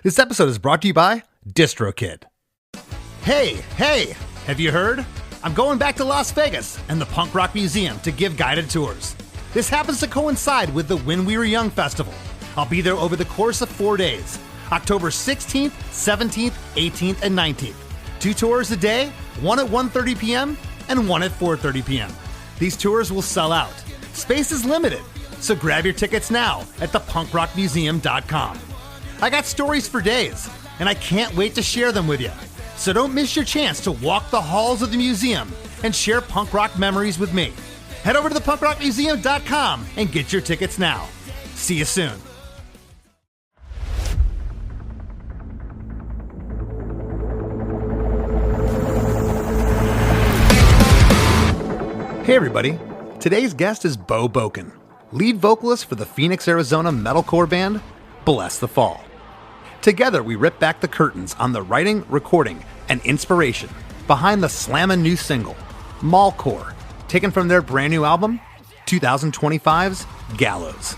This episode is brought to you by DistroKid. Hey, have you heard? I'm going back to Las Vegas and the Punk Rock Museum to give guided tours. This happens to coincide with the When We Were Young festival. I'll be there over the course of 4 days, October 16th, 17th, 18th, and 19th. 2 tours a day, one at 1:30 p.m. and one at 4:30 p.m. These tours will sell out. Space is limited, so grab your tickets now at thepunkrockmuseum.com. I got stories for days, and I can't wait to share them with you. So don't miss your chance to walk the halls of the museum and share punk rock memories with me. Head over to thepunkrockmuseum.com and get your tickets now. See you soon. Hey everybody, today's guest is Beau Bokan, lead vocalist for the Phoenix, Arizona metalcore band blessthefall. Together, we rip back the curtains on the writing, recording, and inspiration behind the slammin' new single, Mallxcore, taken from their brand new album, 2025's Gallows.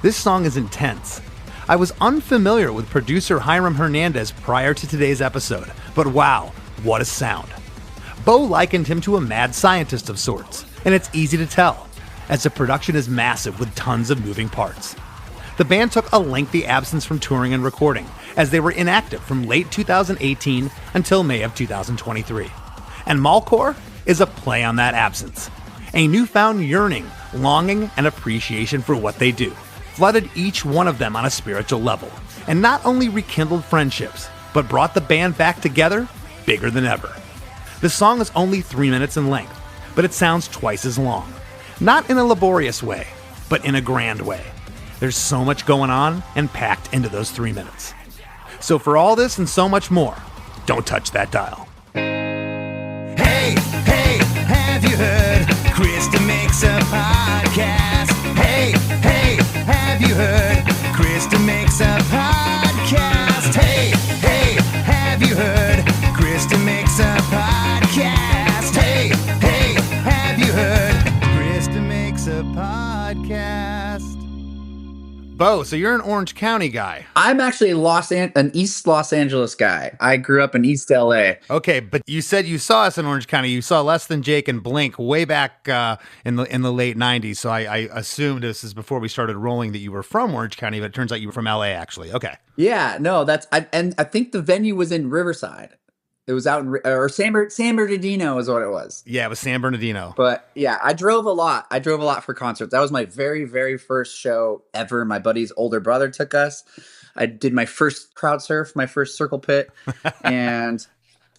This song is intense. I was unfamiliar with producer Hiram Hernandez prior to today's episode, but wow, what a sound. Beau likened him to a mad scientist of sorts, and it's easy to tell, as the production is massive with tons of moving parts. The band took a lengthy absence from touring and recording, as they were inactive from late 2018 until May of 2023. And Mallxcore is a play on that absence. A newfound yearning, longing, and appreciation for what they do flooded each one of them on a spiritual level, and not only rekindled friendships, but brought the band back together bigger than ever. The song is only 3 minutes in length, but it sounds twice as long. Not in a laborious way, but in a grand way. There's so much going on and packed into those 3 minutes. So for all this and so much more, don't touch that dial. Hey, have you heard? Chris DeMakes a podcast. Hey, have you heard? Chris DeMakes a podcast. Hey, have you heard? Chris DeMakes a podcast. Hey, have you heard? Chris DeMakes a podcast. Beau, so you're an Orange County guy. I'm actually an East Los Angeles guy. I grew up in East LA. Okay, but you said you saw us in Orange County. You saw Less Than Jake and Blink way back in the late 90s, so I assumed this is before we started rolling that you were from Orange County, but it turns out you were from LA, actually. Okay. Yeah, no, and I think the venue was in Riverside. It was out in San Bernardino is what it was. Yeah, it was San Bernardino. But yeah, I drove a lot. For concerts. That was my very, very first show ever. My buddy's older brother took us. I did my first crowd surf, my first circle pit, and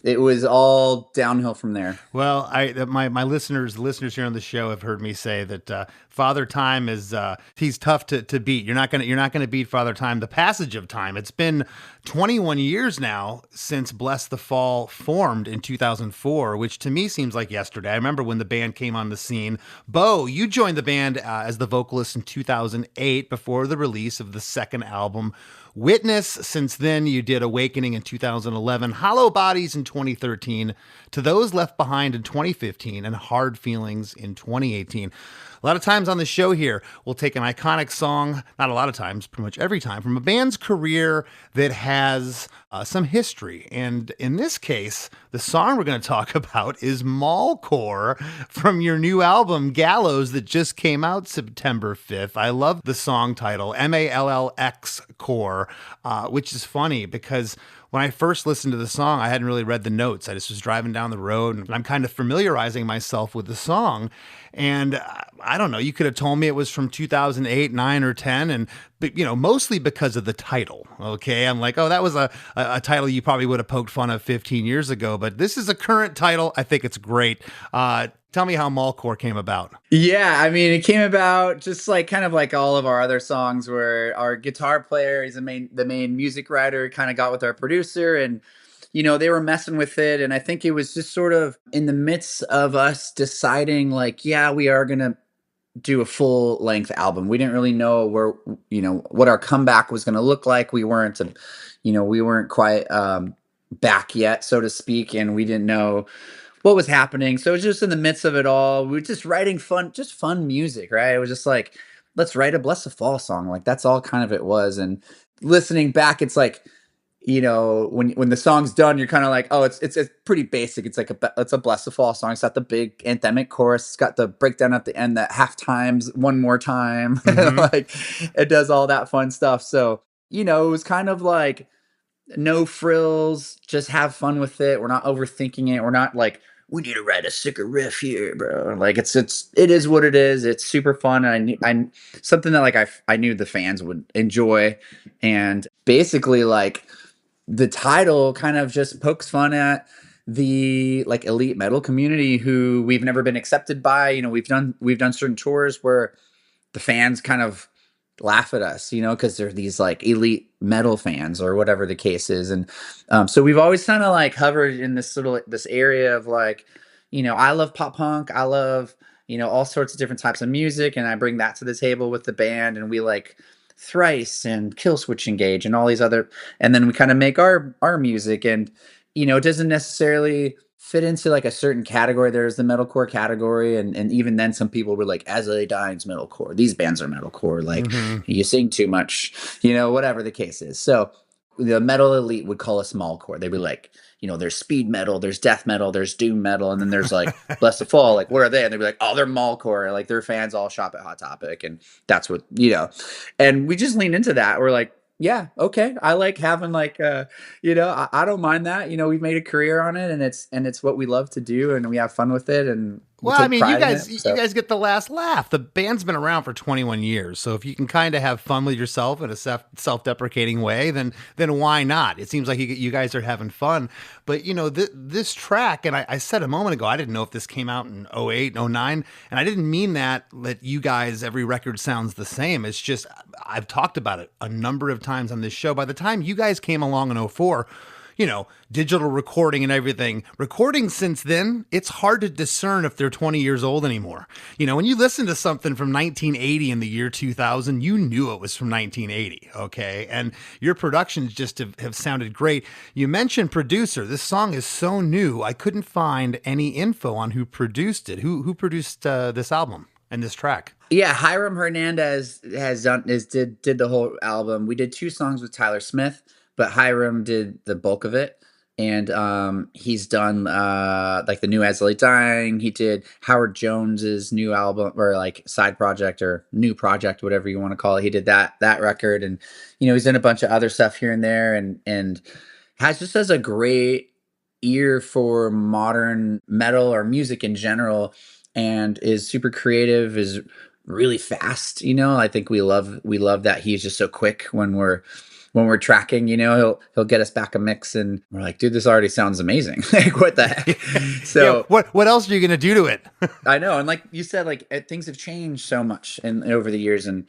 it was all downhill from there. Well, my listeners here on the show have heard me say that Father Time is he's tough to beat. You're not gonna beat Father Time. The passage of time. It's been 21 years now since blessthefall formed in 2004, which to me seems like yesterday. I remember when the band came on the scene. Beau, you joined the band as the vocalist in 2008 before the release of the second album, Witness. Since then, you did Awakening in 2011, Hollow Bodies in 2013, To Those Left Behind in 2015, and Hard Feelings in 2018. A lot of times on the show here, we'll take an iconic song, not a lot of times, pretty much every time, from a band's career that has some history. And in this case, the song we're going to talk about is Mallxcore from your new album, Gallows, that just came out September 5th. I love the song title, mallxcore, which is funny because when I first listened to the song, I hadn't really read the notes. I just was driving down the road and I'm kind of familiarizing myself with the song. And I don't know, you could have told me it was from 2008, 9, or 10, but mostly because of the title. Okay, I'm like, oh, that was a title you probably would have poked fun of 15 years ago, but this is a current title. I think it's great. Tell me how Mallxcore came about. Yeah, I mean, it came about just kind of like all of our other songs, where our guitar player is the main music writer, kind of got with our producer, and they were messing with it. And I think it was just sort of in the midst of us deciding yeah, we are going to do a full length album. We didn't really know what our comeback was going to look like. We weren't quite back yet, so to speak. And we didn't know what was happening. So it was just in the midst of it all. We were just writing fun music, right? It was just let's write a blessthefall song. That's all kind of it was. And listening back, it's when the song's done, you're kind of like, oh, it's pretty basic. It's like it's a Bless the Fall song. It's got the big anthemic chorus. It's got the breakdown at the end that half times one more time. Mhm. Like it does all that fun stuff. So, it was kind of like no frills, just have fun with it. We're not overthinking it. We're not like, we need to write a sicker riff here, bro. Like it is what it is. It's super fun. And I something that like I knew the fans would enjoy. And basically like the title kind of just pokes fun at the like elite metal community who we've never been accepted by. We've done certain tours where the fans kind of laugh at us, because they're these like elite metal fans or whatever the case is. And so we've always kind of like hovered in this area of like, I love pop punk. I love, all sorts of different types of music. And I bring that to the table with the band, and we like Thrice and Killswitch Engage and all these other, and then we kind of make our music. And, it doesn't necessarily fit into like a certain category. There's the metalcore category, and even then some people were like, As They Dying's metalcore. These bands are metalcore. Like Mhm. you sing too much, whatever the case is. So the metal elite would call us mallcore. They'd be like, there's speed metal, there's death metal, there's doom metal, and then there's like Bless the Fall. Like, what are they? And they'd be like, oh, they're mallcore. Like their fans all shop at Hot Topic, and that's what And we just leaned into that. We're like, yeah, okay. I like having like I don't mind that. We've made a career on it, and it's what we love to do, and we have fun with it, and we Well, I take mean, you pride in guys, it. you So guys get the last laugh. The band's been around for 21 years, so if you can kind of have fun with yourself in a self-deprecating way, then why not? It seems like you guys are having fun. But this track, and I said a moment ago, I didn't know if this came out in 08, 09, and I didn't mean that you guys every record sounds the same. It's just I've talked about it a number of times on this show. By the time you guys came along in 04, digital recording and everything. Recording since then, it's hard to discern if they're 20 years old anymore. When you listen to something from 1980 in the year 2000, you knew it was from 1980, okay? And your productions just have sounded great. You mentioned producer. This song is so new, I couldn't find any info on who produced it. Who produced this album and this track? yeah, Hiram Hernandez did the whole album. We did 2 songs with Tyler Smith, but Hiram did the bulk of it. And he's done like the new As Late Dying. He did Howard Jones's new album, or like side project or new project, whatever you want to call it. He did that record, and he's done a bunch of other stuff here and there, and has a great ear for modern metal or music in general, and is super creative, is really fast. I think we love that he's just so quick when we're tracking. He'll get us back a mix, and we're like, dude, this already sounds amazing. Like, what the heck? So what else are you gonna do to it? I know, and like you said, like things have changed so much over the years, and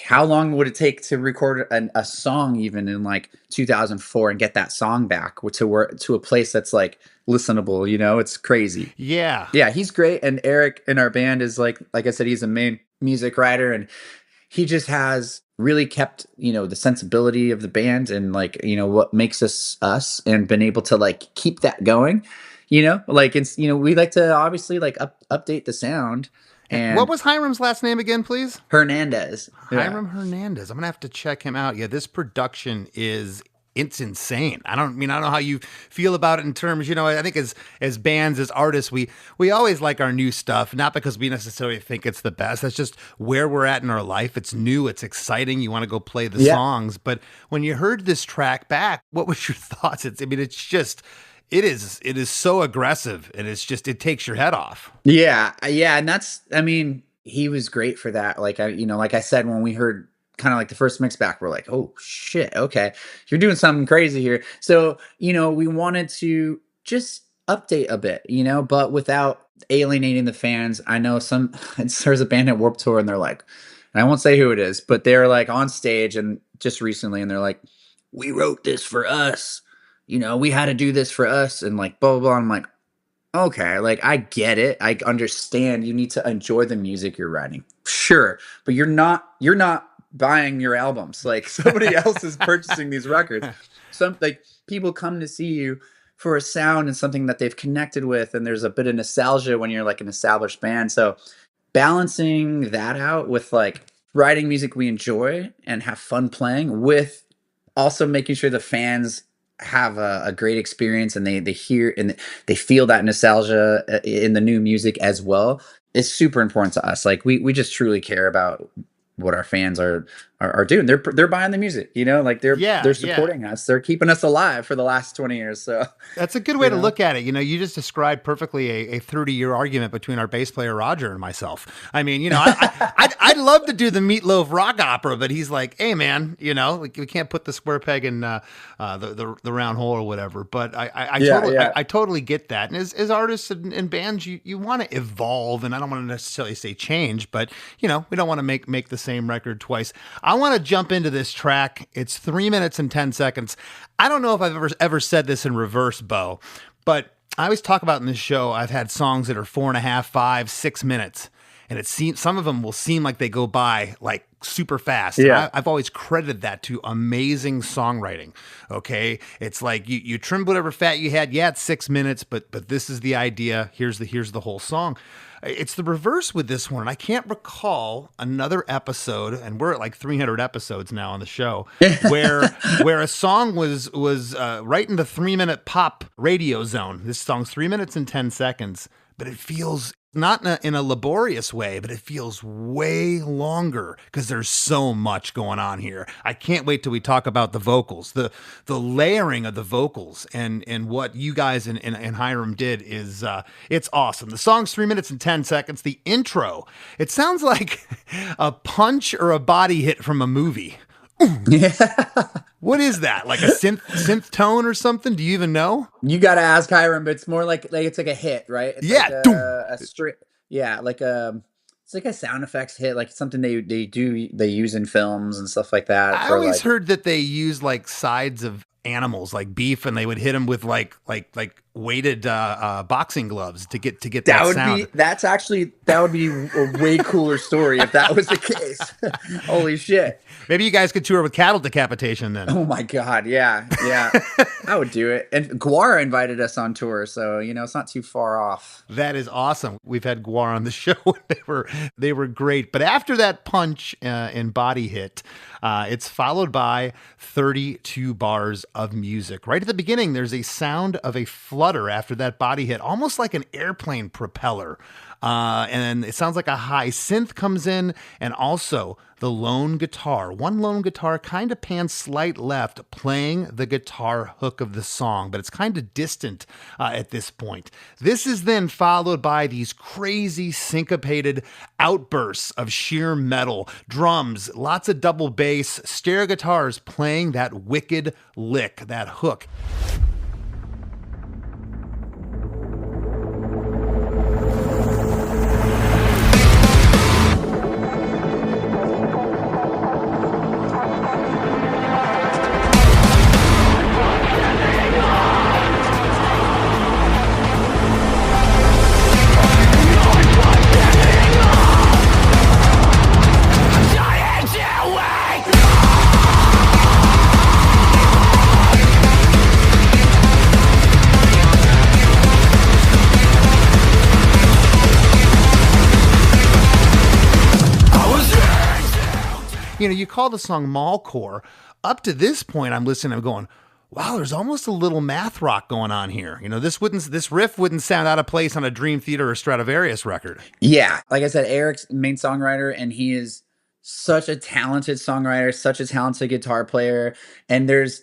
how long would it take to record a song even in like 2004 and get that song back to a place that's like listenable? It's crazy. Yeah. Yeah, he's great. And Eric in our band is like I said, he's a main music writer, and he just has really kept, the sensibility of the band and like, what makes us, and been able to like keep that going, like it's, we like to obviously like update the sound. And What was Hiram's last name again, please? Hernandez. Hiram Hernandez. I'm gonna have to check him out. Yeah, this production it's insane. I don't know how you feel about it in terms, I think as bands, as artists, we always like our new stuff, not because we necessarily think it's the best. That's just where we're at in our life. It's new, it's exciting. You want to go play the songs. But when you heard this track back, what was your thoughts? It's just, it is so aggressive, and it takes your head off. Yeah. And that's, he was great for that. Like like I said, when we heard kind of like the first mix back, we're like, oh shit, okay, you're doing something crazy here. So we wanted to just update a bit, but without alienating the fans. I know there's a band at Warped Tour, and they're like, and I won't say who it is, but they're like on stage and just recently, and they're like, we wrote this for us, we had to do this for us, and like blah blah blah. I'm like, okay, like I get it. I understand you need to enjoy the music you're writing. Sure. But you're not buying your albums. Like somebody else is purchasing these records. Like people come to see you for a sound and something that they've connected with, and there's a bit of nostalgia when you're like an established band. So balancing that out with like writing music we enjoy and have fun playing with also making sure the fans have a great experience and they hear and they feel that nostalgia in the new music as well is super important to us. Like we just truly care about what our fans are doing. They're buying the music, you know, like Yeah, they're yeah. supporting us. They're keeping us alive for the last 20 years. So That's a good way to look at it. You know, you just described perfectly a 30-year argument between our bass player Roger and myself. I mean, you know, I'd love to do the Meatloaf rock opera, but he's like, hey, man, you know, we can't put the square peg in the round hole or whatever. But I totally get that. And as artists and bands, you want to evolve, and I don't want to necessarily say change, but you know, we don't want to make the same record twice. I want to jump into this track. It's 3 minutes and 10 seconds. I don't know if I've ever said this in reverse, Beau, but I always talk about in this show, I've had songs that are 4.5, 5, 6 minutes. And it seems some of them will seem like they go by like super fast. Yeah. I've always credited that to amazing songwriting. Okay. It's like you trimmed whatever fat you had. Yeah, it's 6 minutes, but this is the idea. Here's the whole song. It's the reverse with this one. And I can't recall another episode, and we're at like 300 episodes now on the show, where a song was right in the 3-minute pop radio zone. This song's 3 minutes and 10 seconds, but it feels not in a laborious way, but it feels way longer because there's so much going on here. I can't wait till we talk about the vocals, the layering of the vocals, and what you guys and Hiram did is it's awesome. The song's 3 minutes and 10 seconds. The intro, it sounds like a punch or a body hit from a movie. Yeah. What is that? Like a synth tone or something? Do you even know? You got to ask Hiram, but it's more like it's like a hit, right? It's Yeah. like a straight, yeah, like it's like a sound effects hit, like something they use in films and stuff like that. I always heard that they use like sides of animals, like beef, and they would hit them with like weighted boxing gloves to get that sound. That would be a way cooler story if that was the case. Holy shit. Maybe you guys could tour with cattle decapitation then. Oh my God. Yeah. I would do it. And Guara invited us on tour, so you know, it's not too far off. That is awesome. We've had Guara on the show. They were great. But after that punch and body hit, it's followed by 32 bars of music. Right at the beginning, there's a sound of a flutter after that body hit, almost like an airplane propeller. And it sounds like a high synth comes in, and also the lone guitar. One lone guitar kind of pans slight left, playing the guitar hook of the song, but it's kind of distant at this point. This is then followed by these crazy syncopated outbursts of sheer metal, drums, lots of double bass, stereo guitars playing that wicked lick, that hook. You know, you call the song mallcore. Up to this point, I'm listening, I'm going, wow, there's almost a little math rock going on here. You know, this riff wouldn't sound out of place on a Dream Theater or Stradivarius record. Yeah. Like I said, Eric's main songwriter, and he is such a talented songwriter, such a talented guitar player. And there's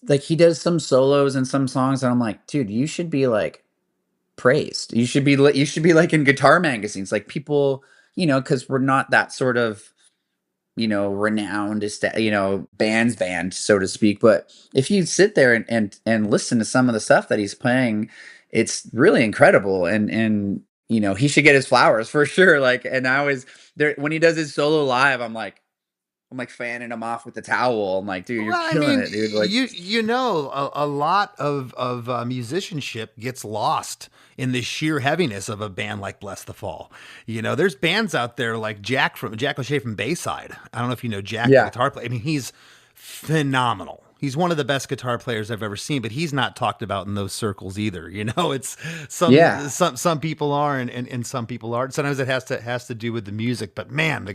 like, he does some solos in some songs, and I'm like, dude, you should be like praised. You should be like in guitar magazines, like people, you know, because we're not that sort of, you know, renowned, you know, band, so to speak. But if you sit there and listen to some of the stuff that he's playing, it's really incredible. And, you know, he should get his flowers for sure. Like, and I always there, when he does his solo live, I'm like fanning him off with the towel. I'm like, dude, you're killing it, dude. Like, you know, a lot of musicianship gets lost in the sheer heaviness of a band like Bless the Fall. You know, there's bands out there like Jack O'Shea from Bayside. I don't know if you know Jack, the guitar player. I mean, he's phenomenal. He's one of the best guitar players I've ever seen, but he's not talked about in those circles either. You know, it's Yeah. some people are and some people aren't. Sometimes it has to do with the music, but man,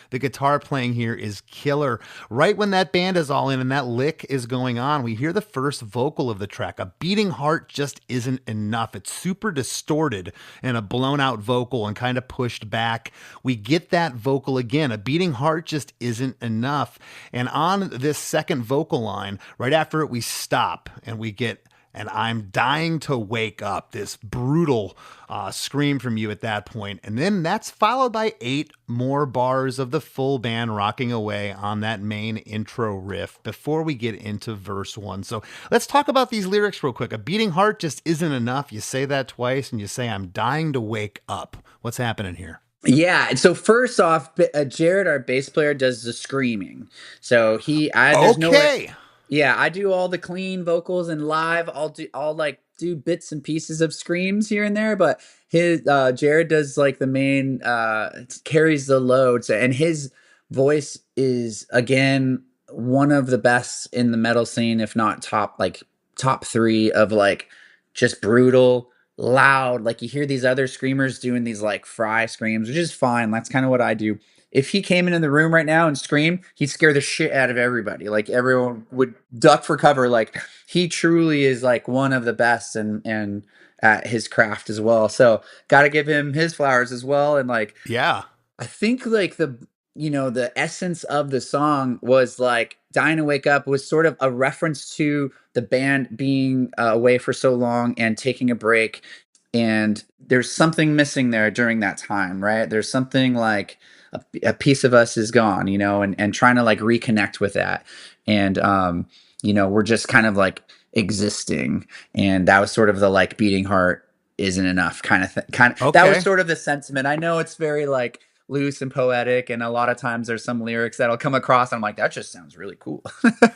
the guitar playing here is killer. Right when that band is all in and that lick is going on, we hear the first vocal of the track. A beating heart just isn't enough. It's super distorted and a blown out vocal and kind of pushed back. We get that vocal again. A beating heart just isn't enough. And on this second vocal line, right after it, we stop and we get "and I'm dying to wake up," this brutal scream from you at that point. And then that's followed by 8 more bars of the full band rocking away on that main intro riff before we get into verse 1. So let's talk about these lyrics real quick. A beating heart just isn't enough. You say that twice and you say, "I'm dying to wake up." What's happening here? Yeah. So first off, Jared, our bass player, does the screaming. So there's no way. Okay. Yeah, I do all the clean vocals and live. I'll like do bits and pieces of screams here and there, but his Jared does like the main carries the load. So, and his voice is again one of the best in the metal scene, if not top 3 of like just brutal, loud. Like you hear these other screamers doing these like fry screams, which is fine. That's kind of what I do. If he came into the room right now and screamed, he'd scare the shit out of everybody. Like everyone would duck for cover. Like he truly is like one of the best and at his craft as well. So got to give him his flowers as well. And like, Yeah. I think like the essence of the song was like "Dying to Wake Up" was sort of a reference to the band being away for so long and taking a break. And there's something missing there during that time, right? There's something like a piece of us is gone, and trying to like reconnect with that. And, we're just kind of like existing. And that was sort of the like beating heart isn't enough kind of thing. That was Okay. sort of the sentiment. I know it's very like loose and poetic, and a lot of times there's some lyrics that'll come across and I'm like, that just sounds really cool.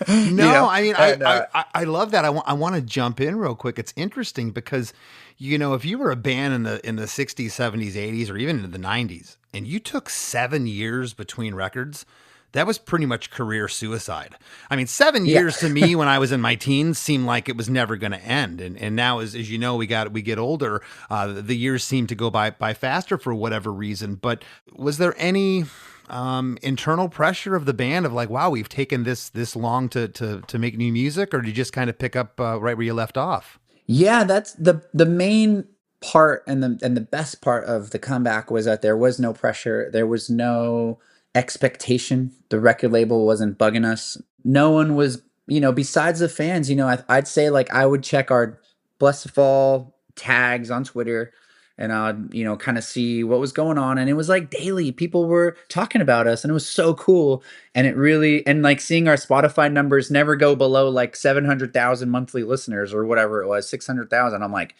No, I mean, And, I love that. I want to jump in real quick. It's interesting because, if you were a band in the 60s, 70s, 80s, or even in the 90s, and you took 7 years between records, that was pretty much career suicide. I mean, 7 Yeah. years to me when I was in my teens seemed like it was never going to end. And now, as you know, we get older, the years seem to go by faster for whatever reason. But was there any internal pressure of the band of like, wow, we've taken this long to make new music, or did you just kind of pick up right where you left off? Yeah, that's the main part and the best part of the comeback was that there was no pressure. There was no expectation. The record label wasn't bugging us. No one was, besides the fans, I'd say like I would check our Bless the Fall tags on Twitter and I'd, kind of see what was going on. And it was like daily people were talking about us and it was so cool. And it really, and like seeing our Spotify numbers never go below like 700,000 monthly listeners or whatever it was, 600,000. I'm like,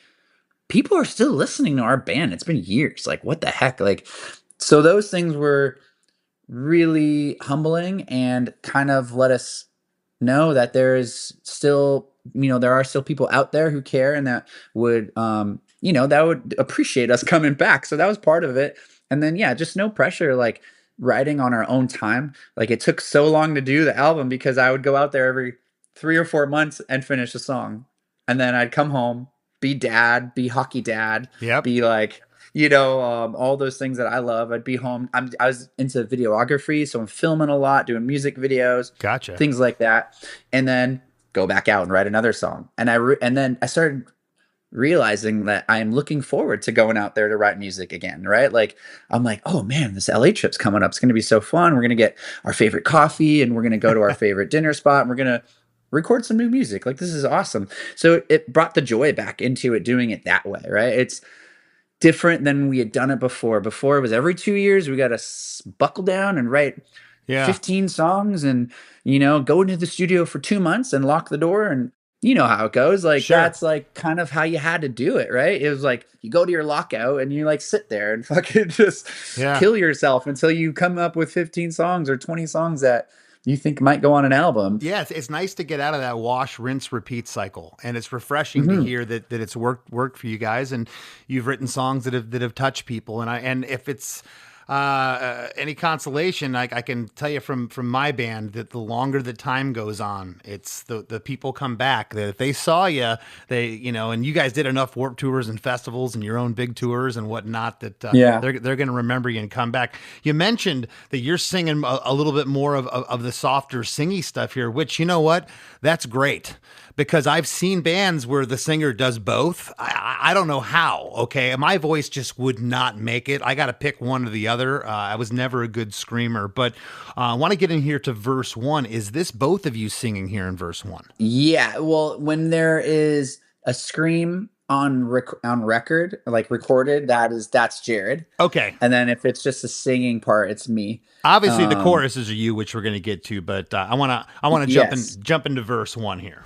people are still listening to our band. It's been years. Like, what the heck? Like, so those things were really humbling and kind of let us know that there is still, there are still people out there who care and that would, that would appreciate us coming back. So that was part of it. And then, yeah, just no pressure, like writing on our own time. Like it took so long to do the album because I would go out there every 3 or 4 months and finish a song. And then I'd come home, be dad, be hockey dad, Yep. be like, all those things that I love. I'd be home. I was into videography, so I'm filming a lot, doing music videos, Gotcha. things like that, and then go back out and write another song. And then I started realizing that I am looking forward to going out there to write music again, right? Like I'm like, oh man, this LA trip's coming up. It's going to be so fun. We're going to get our favorite coffee and we're going to go to our favorite dinner spot and we're going to record some new music. Like this is awesome. So it brought the joy back into it, doing it that way, right? It's different than we had done it before. Before it was every 2 years, we got to buckle down and write 15 songs and, go into the studio for 2 months and lock the door. And you know how it goes. Like Sure. That's like kind of how you had to do it, right? It was like you go to your lockout and you like sit there and fucking just kill yourself until you come up with 15 songs or 20 songs that you think might go on an album. Yeah, it's nice to get out of that wash, rinse, repeat cycle, and it's refreshing to hear that it's worked for you guys, and you've written songs that have touched people. And if it's any consolation, I can tell you from my band that the longer the time goes on, it's the people come back. That if they saw you, and you guys did enough Warped Tours and festivals and your own big tours and whatnot that they're going to remember you and come back. You mentioned that you're singing a little bit more of the softer singy stuff here, which, you know what, that's great. Because I've seen bands where the singer does both. I don't know how, okay? My voice just would not make it. I got to pick one or the other. I was never a good screamer. But I want to get in here to verse 1. Is this both of you singing here in verse 1? Yeah, well, when there is a scream on record, like recorded, that's Jared. Okay. And then if it's just a singing part, it's me. Obviously, the choruses are you, which we're going to get to. But I want to jump into verse 1 here.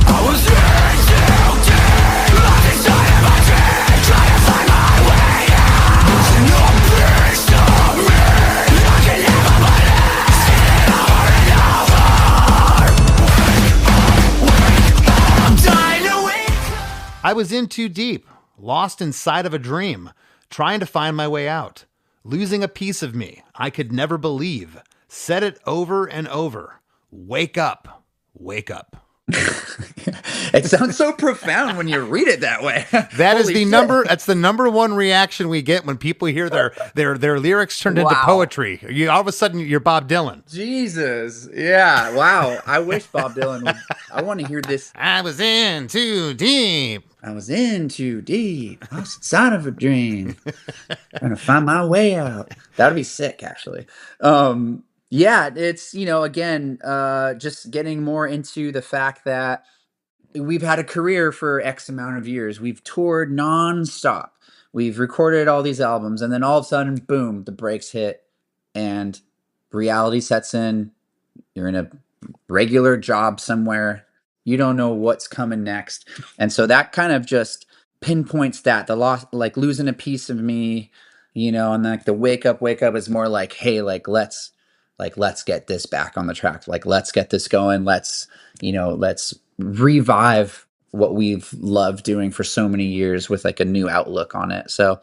I was in too deep, lost inside of my dream, trying to find my way out. There's no peace of me, I can never believe, seen it over and over. I'm dying to wake up. I was in too deep, lost inside of a dream, trying to find my way out. Losing a piece of me, I could never believe. Said it over and over. Wake up, wake up. It sounds so profound when you read it that way. That is the number. That's the number one reaction we get when people hear their lyrics turned into poetry. All of a sudden, you're Bob Dylan. Jesus, yeah, wow. I wish Bob Dylan would. I want to hear this. I was in too deep. I was in too deep, lost inside of a dream, trying to find my way out. That'd be sick, actually. Yeah, it's, again, just getting more into the fact that we've had a career for X amount of years. We've toured nonstop. We've recorded all these albums, and then all of a sudden, boom, the brakes hit, and reality sets in. You're in a regular job somewhere. You don't know what's coming next. And so that kind of just pinpoints that, the loss, like losing a piece of me, and like the wake up is more like, hey, let's get this back on the track. Like, let's get this going. Let's revive what we've loved doing for so many years with like a new outlook on it. So,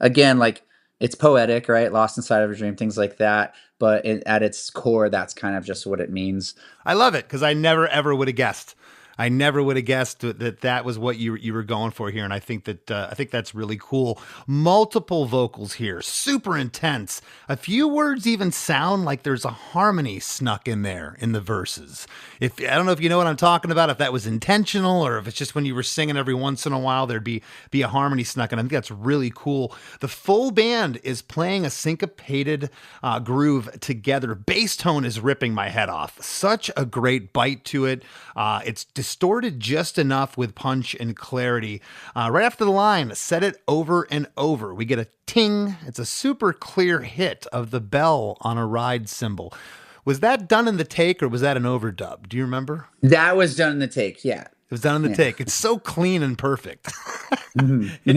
again, like it's poetic, right? Lost inside of a dream, things like that. But at its core, that's kind of just what it means. I love it because I never, ever would have guessed. I never would have guessed that was what you were going for here, and I think that's really cool. Multiple vocals here, super intense. A few words even sound like there's a harmony snuck in there in the verses. I don't know if you know what I'm talking about, if that was intentional or if it's just when you were singing every once in a while there'd be a harmony snuck in. I think that's really cool. The full band is playing a syncopated groove together. Bass tone is ripping my head off. Such a great bite to it. It's distorted just enough with punch and clarity. Right after the line, said it over and over. We get a ting. It's a super clear hit of the bell on a ride cymbal. Was that done in the take or was that an overdub? Do you remember? That was done in the take, yeah. It was done in the take. It's so clean and perfect. Mm-hmm.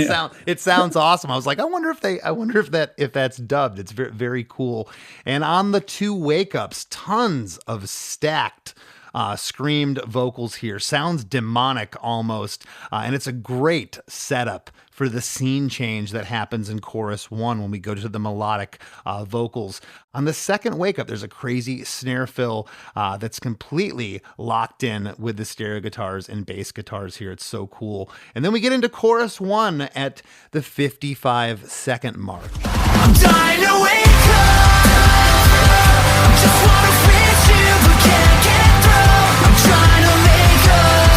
It sounds awesome. I was like, I wonder if that's dubbed. It's very, very cool. And on the two wake ups, tons of stacked screamed vocals here. Sounds demonic almost. And it's a great setup for the scene change that happens in chorus 1 when we go to the melodic vocals. On the second wake up, there's a crazy snare fill that's completely locked in with the stereo guitars and bass guitars here. It's so cool. And then we get into chorus 1 at the 55-second mark. I'm dying to wake up. Just wanna reach you, but can't get through. I'm trying to make up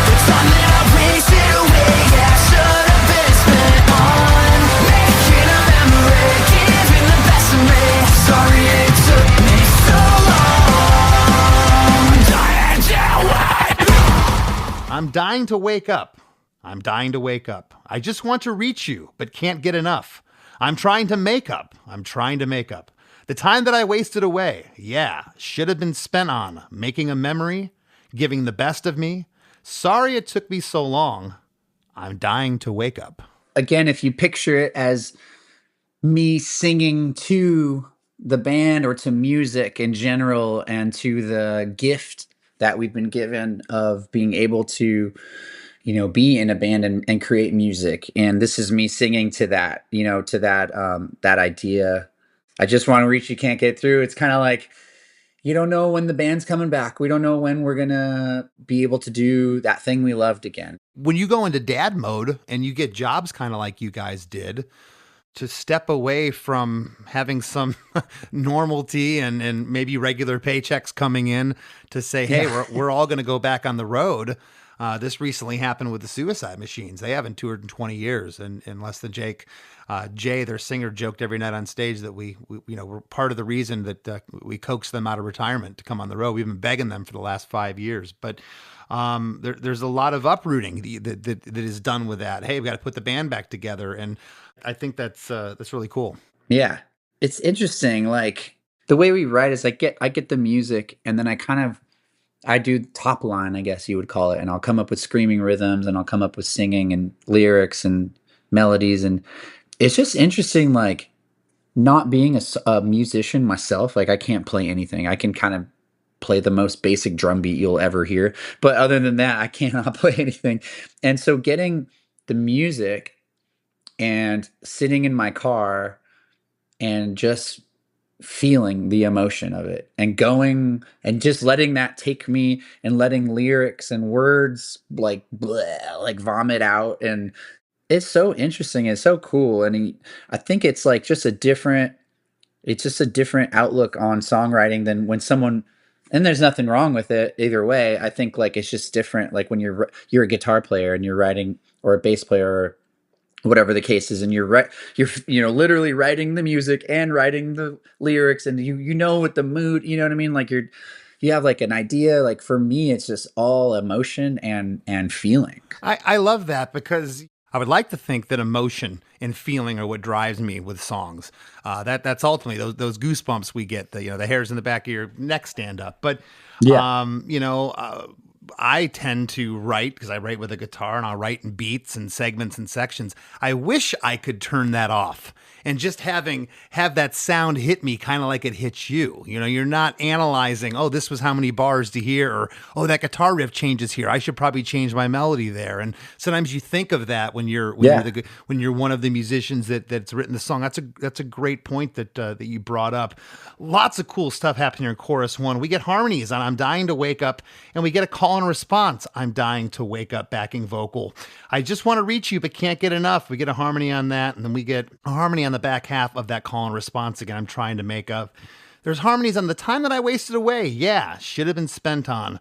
the time that I wasted away. Yeah, should have been spent on making a memory, giving the best of me. Sorry it took me so long. I'm dying to wake up. I'm dying to wake up. I just want to reach you, but can't get enough. I'm trying to make up. I'm trying to make up. The time that I wasted away, yeah, should have been spent on making a memory, giving the best of me. Sorry it took me so long. I'm dying to wake up. Again, if you picture it as me singing to the band or to music in general and to the gift that we've been given of being able to be in a band and create music. And this is me singing to that, to that idea. I just want to reach, you can't get through. It's kind of like, you don't know when the band's coming back. We don't know when we're gonna be able to do that thing we loved again. When you go into dad mode and you get jobs kind of like you guys did, to step away from having some normality and maybe regular paychecks coming in to say, hey, we're all going to go back on the road. This recently happened with the Suicide Machines. They haven't toured in 20 years, and less than Jay, their singer, joked every night on stage that we we're part of the reason that we coaxed them out of retirement to come on the road. We've been begging them for the last 5 years, but there's a lot of uprooting that is done with that. Hey, we got to put the band back together, and I think that's really cool. Yeah, it's interesting. Like the way we write is I get the music, and then I do top line, I guess you would call it, and I'll come up with screaming rhythms, and I'll come up with singing and lyrics and melodies, and it's just interesting. Like not being a musician myself, like I can't play anything. I can kind of play the most basic drum beat you'll ever hear, but other than that, I cannot play anything. And so getting the music and sitting in my car and just feeling the emotion of it and going and just letting that take me and letting lyrics and words like bleh, like vomit out. And it's so interesting. It's so cool. And I think it's like it's just a different outlook on songwriting than when someone, and there's nothing wrong with it either way. I think like it's just different. Like when you're a guitar player and you're writing, or a bass player, or whatever the case is, and you're literally writing the music and writing the lyrics, and you know what the mood, you know what I mean, like you have like an idea. Like for me, it's just all emotion and feeling. I love that, because I would like to think that emotion and feeling are what drives me with songs. That's ultimately those goosebumps we get, the hairs in the back of your neck stand up. But I tend to write, because I write with a guitar, and I'll write in beats and segments and sections. I wish I could turn that off and just have that sound hit me kind of like it hits you. You're not analyzing, oh, this was how many bars to hear, or, oh, that guitar riff changes here, I should probably change my melody there. And sometimes you think of that when you're one of the musicians that's written the song. That's a great point that you brought up. Lots of cool stuff happening here in chorus 1. We get harmonies on I'm Dying to Wake Up, and we get a call and response, I'm Dying to Wake Up, backing vocal. I just want to reach you but can't get enough. We get a harmony on that, and then we get a harmony on the back half of that call and response again, I'm trying to make up. There's harmonies on the time that I wasted away. Yeah, should have been spent on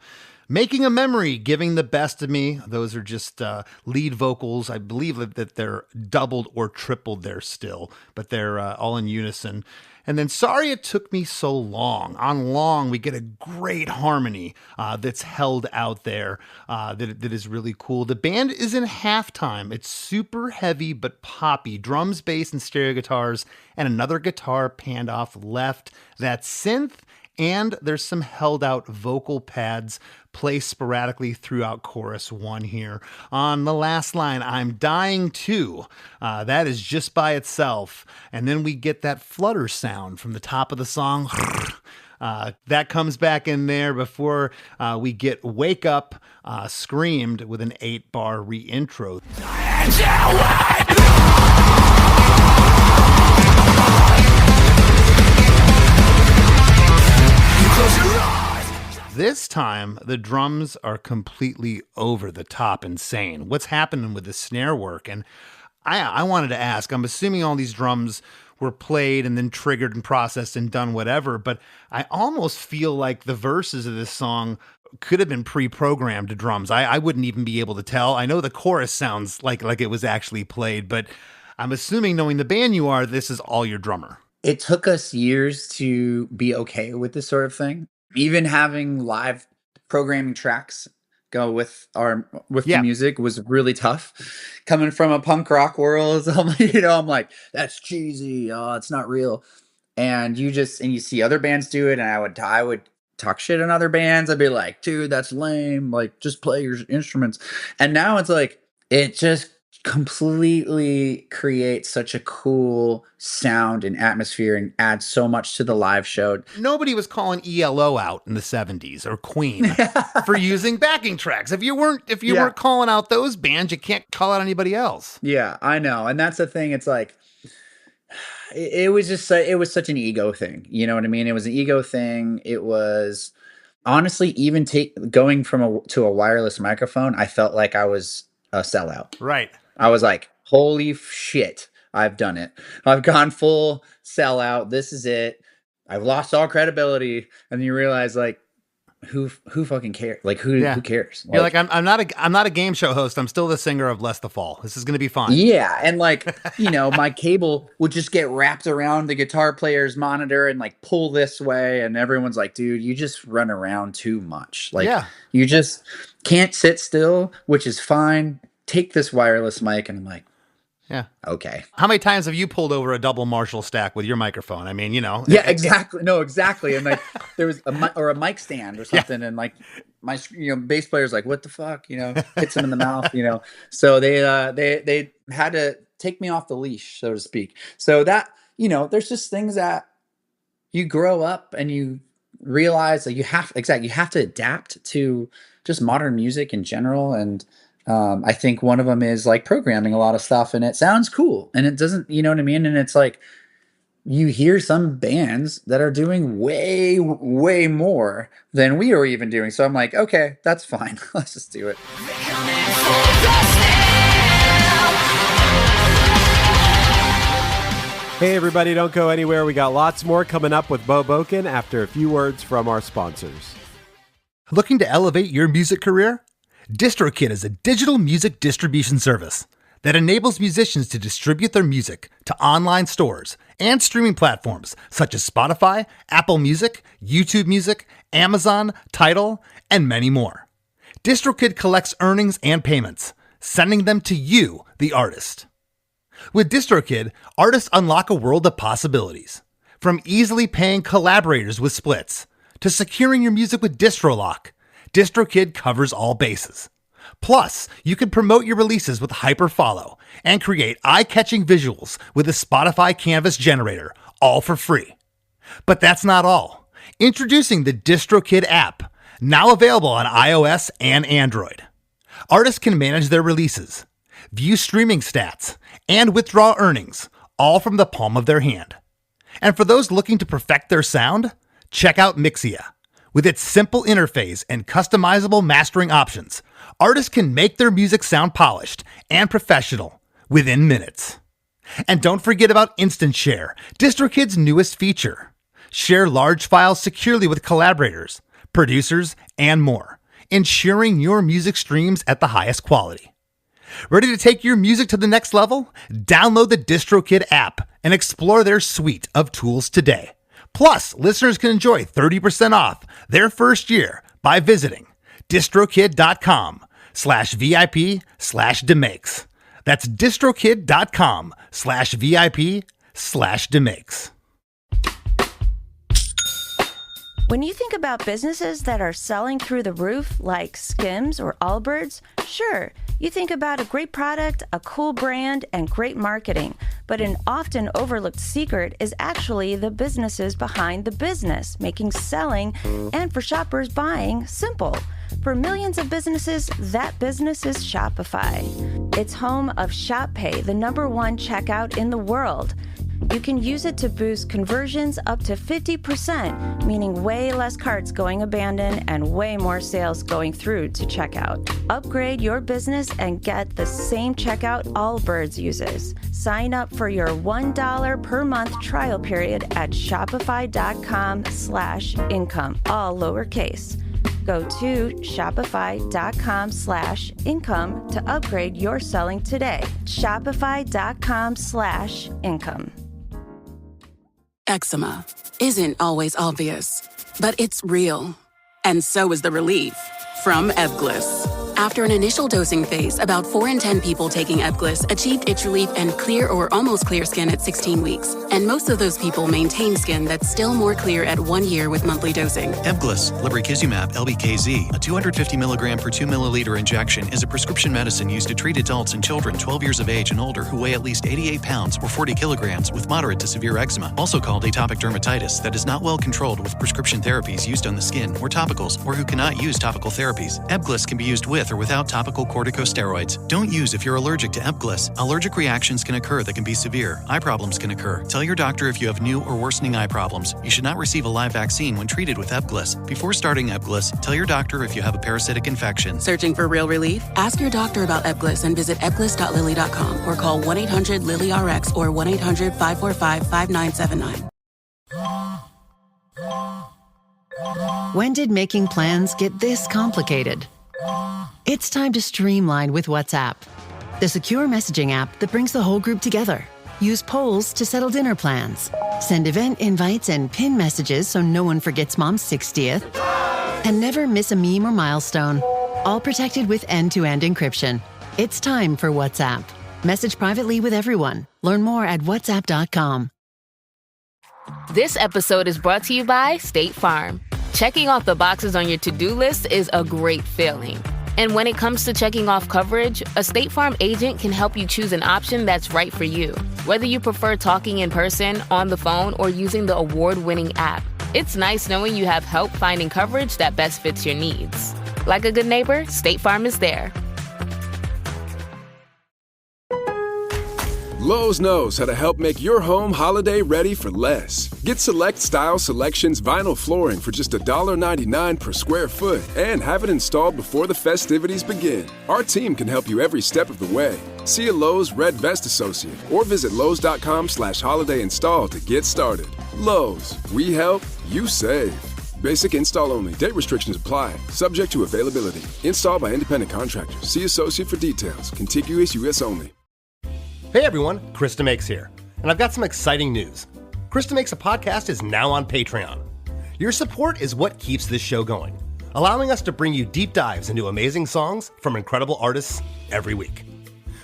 making a memory, giving the best of me. Those are just lead vocals. I believe that they're doubled or tripled there still, but they're all in unison. And then Sorry It Took Me So Long. On Long, we get a great harmony that's held out there that is really cool. The band is in halftime. It's super heavy but poppy. Drums, bass, and stereo guitars, and another guitar panned off left. That synth, and there's some held out vocal pads placed sporadically throughout chorus 1 here. On the last line, I'm Dying To. That is just by itself. And then we get that flutter sound from the top of the song. That comes back in there before we get Wake Up screamed with an 8-bar re-intro. This time, the drums are completely over the top insane. What's happening with the snare work? And I wanted to ask, I'm assuming all these drums were played and then triggered and processed and done whatever, but I almost feel like the verses of this song could have been pre-programmed to drums. I wouldn't even be able to tell. I know the chorus sounds like it was actually played, but I'm assuming, knowing the band you are, this is all your drummer. It took us years to be okay with this sort of thing. Even having live programming tracks go with the music was really tough. Coming from a punk rock world, I'm like, that's cheesy. Oh, it's not real. And you see other bands do it, and I would talk shit on other bands. I'd be like, dude, that's lame. Like, just play your instruments. And now it's like, it just completely create such a cool sound and atmosphere and add so much to the live show. Nobody was calling ELO out in the 70s or Queen for using backing tracks. If you weren't calling out those bands, you can't call out anybody else. Yeah, I know. And that's the thing. It's like, it was just, it was such an ego thing. You know what I mean? It was an ego thing. It was honestly, even going to a wireless microphone, I felt like I was a sellout. Right. I was like, holy shit, I've done it. I've gone full sellout. This is it. I've lost all credibility. And you realize, like, who fucking cares? Like, who cares? You're like, I'm not a game show host. I'm still the singer of blessthefall. This is going to be fun. Yeah. And like, my cable would just get wrapped around the guitar player's monitor and like pull this way. And everyone's like, dude, you just run around too much. Like, you just can't sit still, which is fine. Take this wireless mic. And I'm like, yeah. Okay. How many times have you pulled over a double Marshall stack with your microphone? I mean, Yeah, exactly. No, exactly. And like, there was a mic stand or something, and like my bass player's like, "What the fuck?" Hits him in the mouth. So they had to take me off the leash, so to speak. So that there's just things that you grow up and you realize that you have to adapt to just modern music in general. And I think one of them is like programming a lot of stuff, and it sounds cool, and it doesn't, you know what I mean? And it's like, you hear some bands that are doing way, way more than we are even doing. So I'm like, okay, that's fine. Let's just do it. Hey everybody, don't go anywhere. We got lots more coming up with Beau Bokan after a few words from our sponsors. Looking to elevate your music career? DistroKid is a digital music distribution service that enables musicians to distribute their music to online stores and streaming platforms such as Spotify, Apple Music, YouTube Music, Amazon, Tidal, and many more. DistroKid collects earnings and payments, sending them to you, the artist. With DistroKid, artists unlock a world of possibilities. From easily paying collaborators with splits to securing your music with DistroLock, DistroKid covers all bases. Plus, you can promote your releases with Hyperfollow and create eye-catching visuals with a Spotify Canvas generator, all for free. But that's not all. Introducing the DistroKid app, now available on iOS and Android. Artists can manage their releases, view streaming stats, and withdraw earnings, all from the palm of their hand. And for those looking to perfect their sound, check out Mixia. With its simple interface and customizable mastering options, artists can make their music sound polished and professional within minutes. And don't forget about Instant Share, DistroKid's newest feature. Share large files securely with collaborators, producers, and more, ensuring your music streams at the highest quality. Ready to take your music to the next level? Download the DistroKid app and explore their suite of tools today. Plus, listeners can enjoy 30% off their first year by visiting distrokid.com/VIP/DeMakes. That's distrokid.com/VIP/DeMakes. When you think about businesses that are selling through the roof, like Skims or Allbirds, sure, you think about a great product, a cool brand, and great marketing. But an often overlooked secret is actually the businesses behind the business, making selling and for shoppers buying simple. For millions of businesses, that business is Shopify. It's home of ShopPay, the #1 checkout in the world. You can use it to boost conversions up to 50%, meaning way less carts going abandoned and way more sales going through to checkout. Upgrade your business and get the same checkout Allbirds uses. Sign up for your $1 per month trial period at shopify.com/income, all lowercase. Go to shopify.com/income to upgrade your selling today. Shopify.com/income. Eczema isn't always obvious, but it's real. And so is the relief from Ebglyss. After an initial dosing phase, about 4 in 10 people taking Ebglyss achieved itch relief and clear or almost clear skin at 16 weeks. And most of those people maintain skin that's still more clear at 1 year with monthly dosing. Ebglyss, lebrikizumab LBKZ, a 250 milligram per 2 milliliter injection, is a prescription medicine used to treat adults and children 12 years of age and older who weigh at least 88 pounds or 40 kilograms with moderate to severe eczema, also called atopic dermatitis, that is not well controlled with prescription therapies used on the skin or topicals, or who cannot use topical therapies. Ebglyss can be used with or without topical corticosteroids. Don't use if you're allergic to Ebglyss. Allergic reactions can occur that can be severe. Eye problems can occur. Tell your doctor if you have new or worsening eye problems. You should not receive a live vaccine when treated with Ebglyss. Before starting Ebglyss, tell your doctor if you have a parasitic infection. Searching for real relief? Ask your doctor about Ebglyss and visit ebglyss.lilly.com or call 1-800-LILY-RX or 1-800-545-5979. When did making plans get this complicated? It's time to streamline with WhatsApp, the secure messaging app that brings the whole group together. Use polls to settle dinner plans. Send event invites and pin messages so no one forgets Mom's 60th. And never miss a meme or milestone. All protected with end-to-end encryption. It's time for WhatsApp. Message privately with everyone. Learn more at whatsapp.com. This episode is brought to you by State Farm. Checking off the boxes on your to-do list is a great feeling. And when it comes to checking off coverage, a State Farm agent can help you choose an option that's right for you. Whether you prefer talking in person, on the phone, or using the award-winning app, it's nice knowing you have help finding coverage that best fits your needs. Like a good neighbor, State Farm is there. Lowe's knows how to help make your home holiday ready for less. Get Select Style Selections vinyl flooring for just $1.99 per square foot and have it installed before the festivities begin. Our team can help you every step of the way. See a Lowe's Red Vest associate or visit Lowe's.com/holiday install to get started. Lowe's, we help, you save. Basic install only. Date restrictions apply. Subject to availability. Installed by independent contractors. See associate for details. Contiguous U.S. only. Hey everyone, Chris DeMakes here, and I've got some exciting news. Chris DeMakes a Podcast is now on Patreon. Your support is what keeps this show going, allowing us to bring you deep dives into amazing songs from incredible artists every week.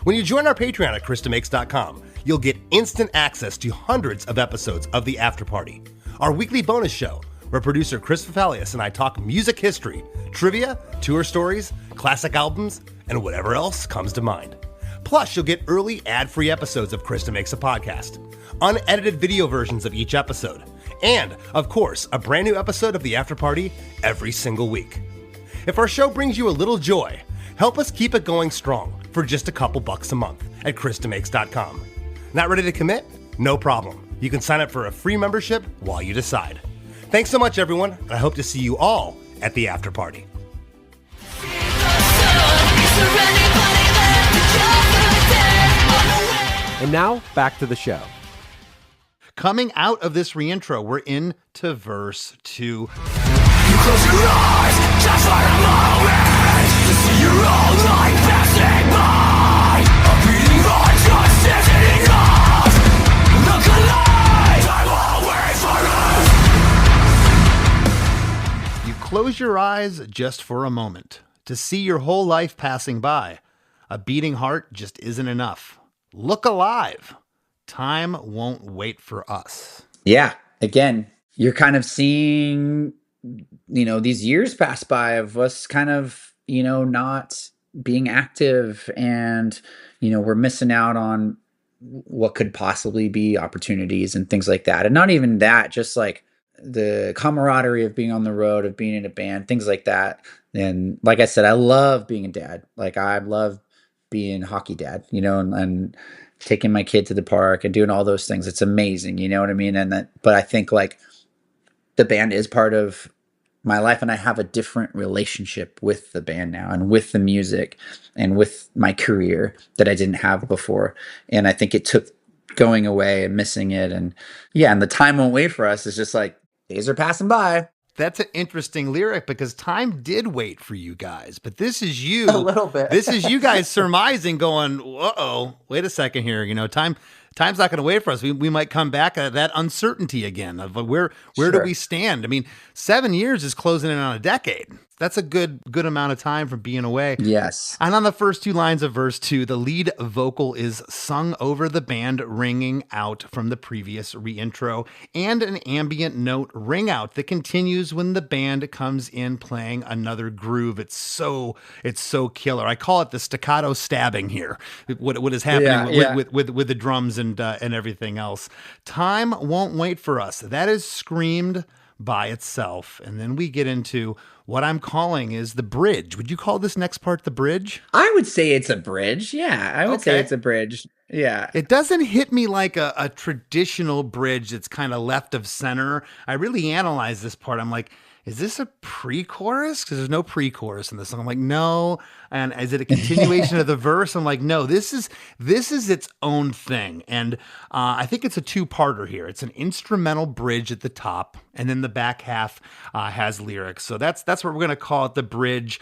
When you join our Patreon at chrisdemakes.com, you'll get instant access to hundreds of episodes of The After Party, our weekly bonus show where producer Chris Fafalius and I talk music history, trivia, tour stories, classic albums, and whatever else comes to mind. Plus, you'll get early ad-free episodes of Chris DeMakes a Podcast, unedited video versions of each episode, and, of course, a brand new episode of The After Party every single week. If our show brings you a little joy, help us keep it going strong for just a couple bucks a month at chrisdemakes.com. Not ready to commit? No problem. You can sign up for a free membership while you decide. Thanks so much, everyone, and I hope to see you all at The After Party. And now, back to the show. Coming out of this reintro, we're into verse 2. You close your eyes just for a moment to see your own life passing by. A beating heart just isn't enough. Look alive, I'm always for us. You close your eyes just for a moment to see your whole life passing by. A beating heart just isn't enough. Look alive. Time won't wait for us. Yeah. Again, you're kind of seeing, these years pass by of us kind of, not being active and, we're missing out on what could possibly be opportunities and things like that. And not even that, just like the camaraderie of being on the road, of being in a band, things like that. And like I said, I love being a dad. Like I love being hockey dad, and taking my kid to the park and doing all those things. It's amazing. You know what I mean? But I think like the band is part of my life, and I have a different relationship with the band now and with the music and with my career that I didn't have before. And I think it took going away and missing it. And the time won't wait for us. It's just like days are passing by. That's an interesting lyric because time did wait for you guys, but this is you. A little bit. This is you guys surmising, going, "Uh-oh, wait a second here. Time's not going to wait for us. We might come back at that uncertainty again of where do we stand? I mean, 7 years is closing in on a decade. That's a good amount of time from being away. Yes. And on the first 2 lines of verse 2, the lead vocal is sung over the band ringing out from the previous reintro, and an ambient note ring out that continues when the band comes in playing another groove. It's so killer. I call it the staccato stabbing here. What is happening with the drums and everything else. Time won't wait for us. That is screamed by itself. And then we get into what I'm calling is the bridge. Would you call this next part the bridge? I would say it's a bridge. Yeah, I would say it's a bridge. Yeah. It doesn't hit me like a traditional bridge that's kind of left of center. I really analyze this part. I'm like, is this a pre-chorus? Because there's no pre-chorus in this song. I'm like, no. And is it a continuation of the verse? I'm like, no, this is its own thing. And I think it's a 2-parter here. It's an instrumental bridge at the top, and then the back half has lyrics. So that's what we're going to call it, the bridge.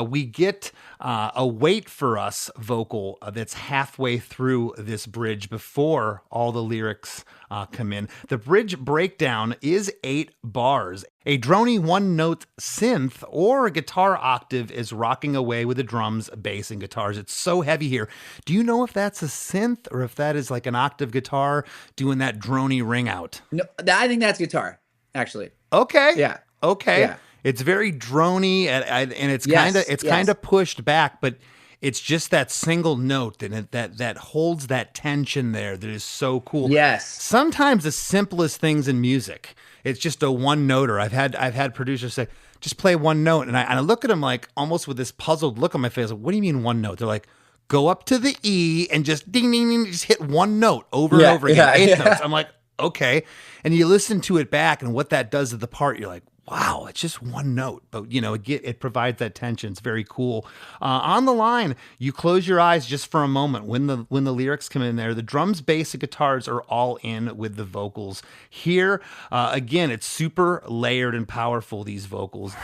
We get a wait for us vocal that's halfway through this bridge before all the lyrics come in. The bridge breakdown is 8 bars. A drony 1-note synth or a guitar octave is rocking away with the drums, bass, and guitars. It's so heavy here. Do you know if that's a synth or if that is like an octave guitar doing that drony ring out? No, I think that's guitar, actually. Okay. Yeah. Okay. Yeah. It's very drony and it's kind of pushed back, but it's just that single note that holds that tension there that is so cool. Yes. Sometimes the simplest things in music, it's just a 1-noter. I've had producers say, just play 1 note. And I look at them like almost with this puzzled look on my face. Like, what do you mean 1 note? They're like, go up to the E and just ding, ding, ding, just hit 1 note over and over again. 8 notes. I'm like, okay. And you listen to it back and what that does to the part, you're like, wow, it's just 1 note, but it provides that tension. It's very cool. On the line, you close your eyes just for a moment when the lyrics come in there. The drums, bass, and guitars are all in with the vocals. Here, again, it's super layered and powerful, these vocals.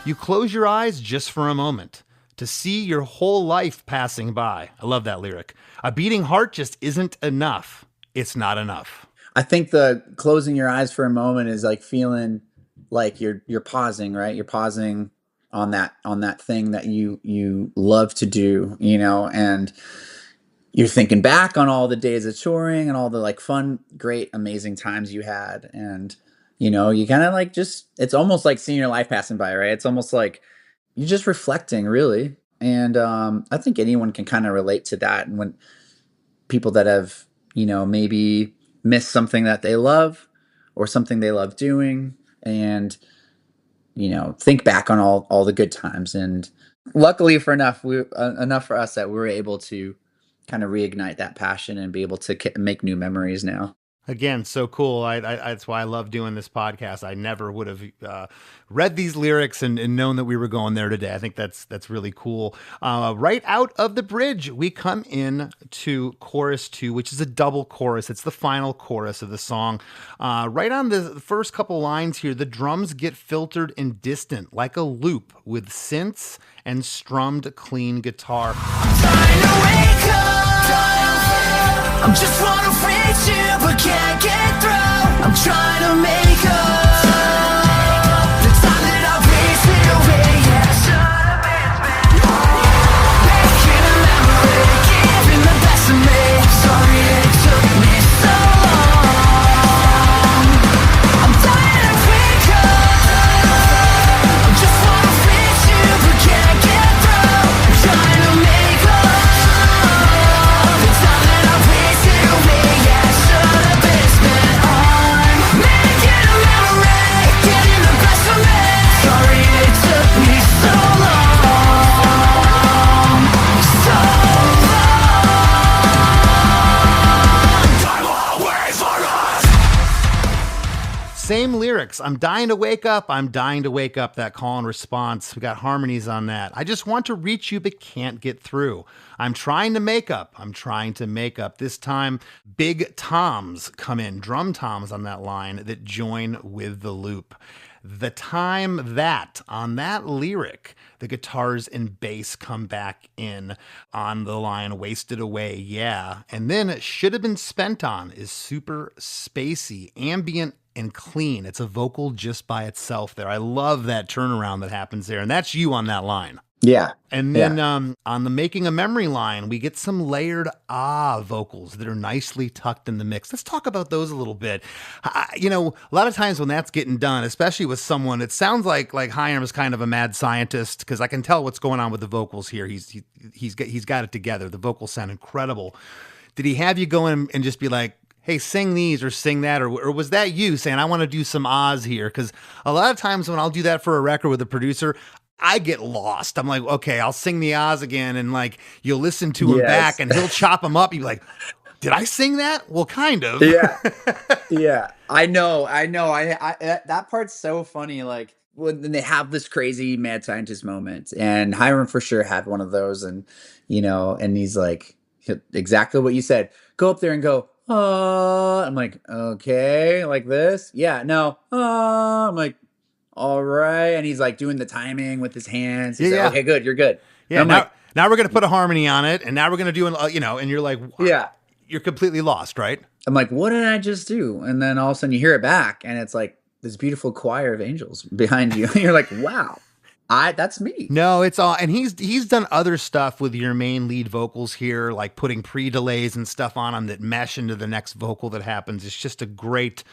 You close your eyes just for a moment to see your whole life passing by. I love that lyric. A beating heart just isn't enough. It's not enough. I think the closing your eyes for a moment is like feeling like you're pausing, right? You're pausing on that thing that you love to do, and you're thinking back on all the days of touring and all the like fun, great, amazing times you had. And you kind of like it's almost like seeing your life passing by, right? It's almost like you're just reflecting, really. And I think anyone can kind of relate to that. And when people that have, maybe missed something that they love or something they love doing and, think back on all the good times. And luckily enough for us that we were able to kind of reignite that passion and be able to make new memories now. Again, so cool. That's why I love doing this podcast. I never would have read these lyrics and known that we were going there today. I think that's really cool. Right out of the bridge, we come in to chorus 2, which is a double chorus. It's the final chorus of the song. Right on the first couple lines here, the drums get filtered and distant like a loop with synths and strummed clean guitar. I just wanna reach you, but can't get through. I'm trying to make up the time that I wasted away. Yeah, should've been making a memory, giving the best of me. Sorry it took me so long. I'm dying to wake up. I just wanna reach you, but can't get through. I'm trying to make up. Same lyrics. I'm dying to wake up. I'm dying to wake up. That call and response. We got harmonies on that. I just want to reach you, but can't get through. I'm trying to make up. I'm trying to make up. This time, big toms come in, drum toms on that line that join with the loop. The time that on that lyric, the guitars and bass come back in on the line, wasted away, yeah. And then it should have been spent on is super spacey, ambient, and clean. It's a vocal just by itself there. I love that turnaround that happens there. And that's you on that line. Yeah. And then on the Making a Memory line, we get some layered vocals that are nicely tucked in the mix. Let's talk about those a little bit. You know, a lot of times when that's getting done, especially with someone, it sounds like Hiram is kind of a mad scientist, because I can tell what's going on with the vocals here. He's got it together. The vocals sound incredible. Did he have you go in and just be like, hey, sing these or sing that? Or was that you saying, I want to do some ahs here? Because a lot of times when I'll do that for a record with a producer, I get lost. I'm like, okay, I'll sing the ahs again. And like, you'll listen to him back and he'll chop them up. You'll be like, did I sing that? Well, kind of. Yeah. Yeah. I know. I that part's so funny. Like when they have this crazy mad scientist moment, and Hiram for sure had one of those. And, you know, and he's like, exactly what you said. Go up there and go, I'm like, okay, like this. Yeah. No. I'm like, all right. And he's like doing the timing with his hands. He's like, okay, good. You're good. Yeah. Now we're going to put a harmony on it. And now we're going to do, and you're like, wow, yeah, you're completely lost, right? I'm like, what did I just do? And then all of a sudden you hear it back and it's like this beautiful choir of angels behind you. And you're like, wow. That's me. No, it's all, and he's done other stuff with your main lead vocals here, like putting pre-delays and stuff on them that mesh into the next vocal that happens. It's just a great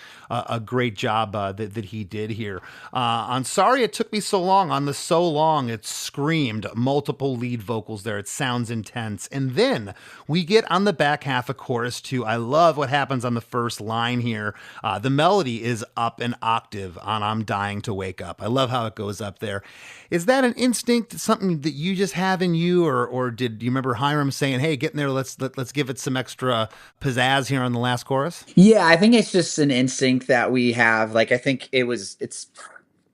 job that he did here. On Sorry It Took Me So Long, on the So Long, it screamed multiple lead vocals there. It sounds intense. And then we get on the back half of chorus 2. I love what happens on the first line here. The melody is up an octave on I'm Dying to Wake Up. I love how it goes up there. Is that an instinct, something that you just have in you, or did you remember Hiram saying, "Hey, get in there, let's give it some extra pizzazz here on the last chorus"? Yeah, I think it's just an instinct that we have. Like, I think it's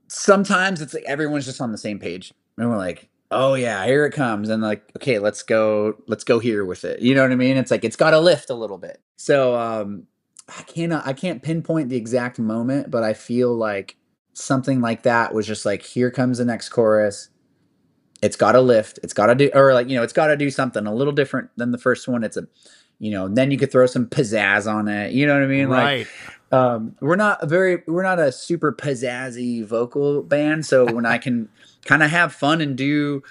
sometimes it's like everyone's just on the same page, and we're like, "Oh yeah, here it comes," and like, okay, let's go here with it. You know what I mean? It's like it's got to lift a little bit. So I can't pinpoint the exact moment, but I feel like something like that was just like, here comes the next chorus. It's got to lift. It's got to do, or like, it's got to do something a little different than the first one. It's then you could throw some pizzazz on it. You know what I mean? Right. Like, we're not a super pizzazzy vocal band. So when I can kind of have fun and do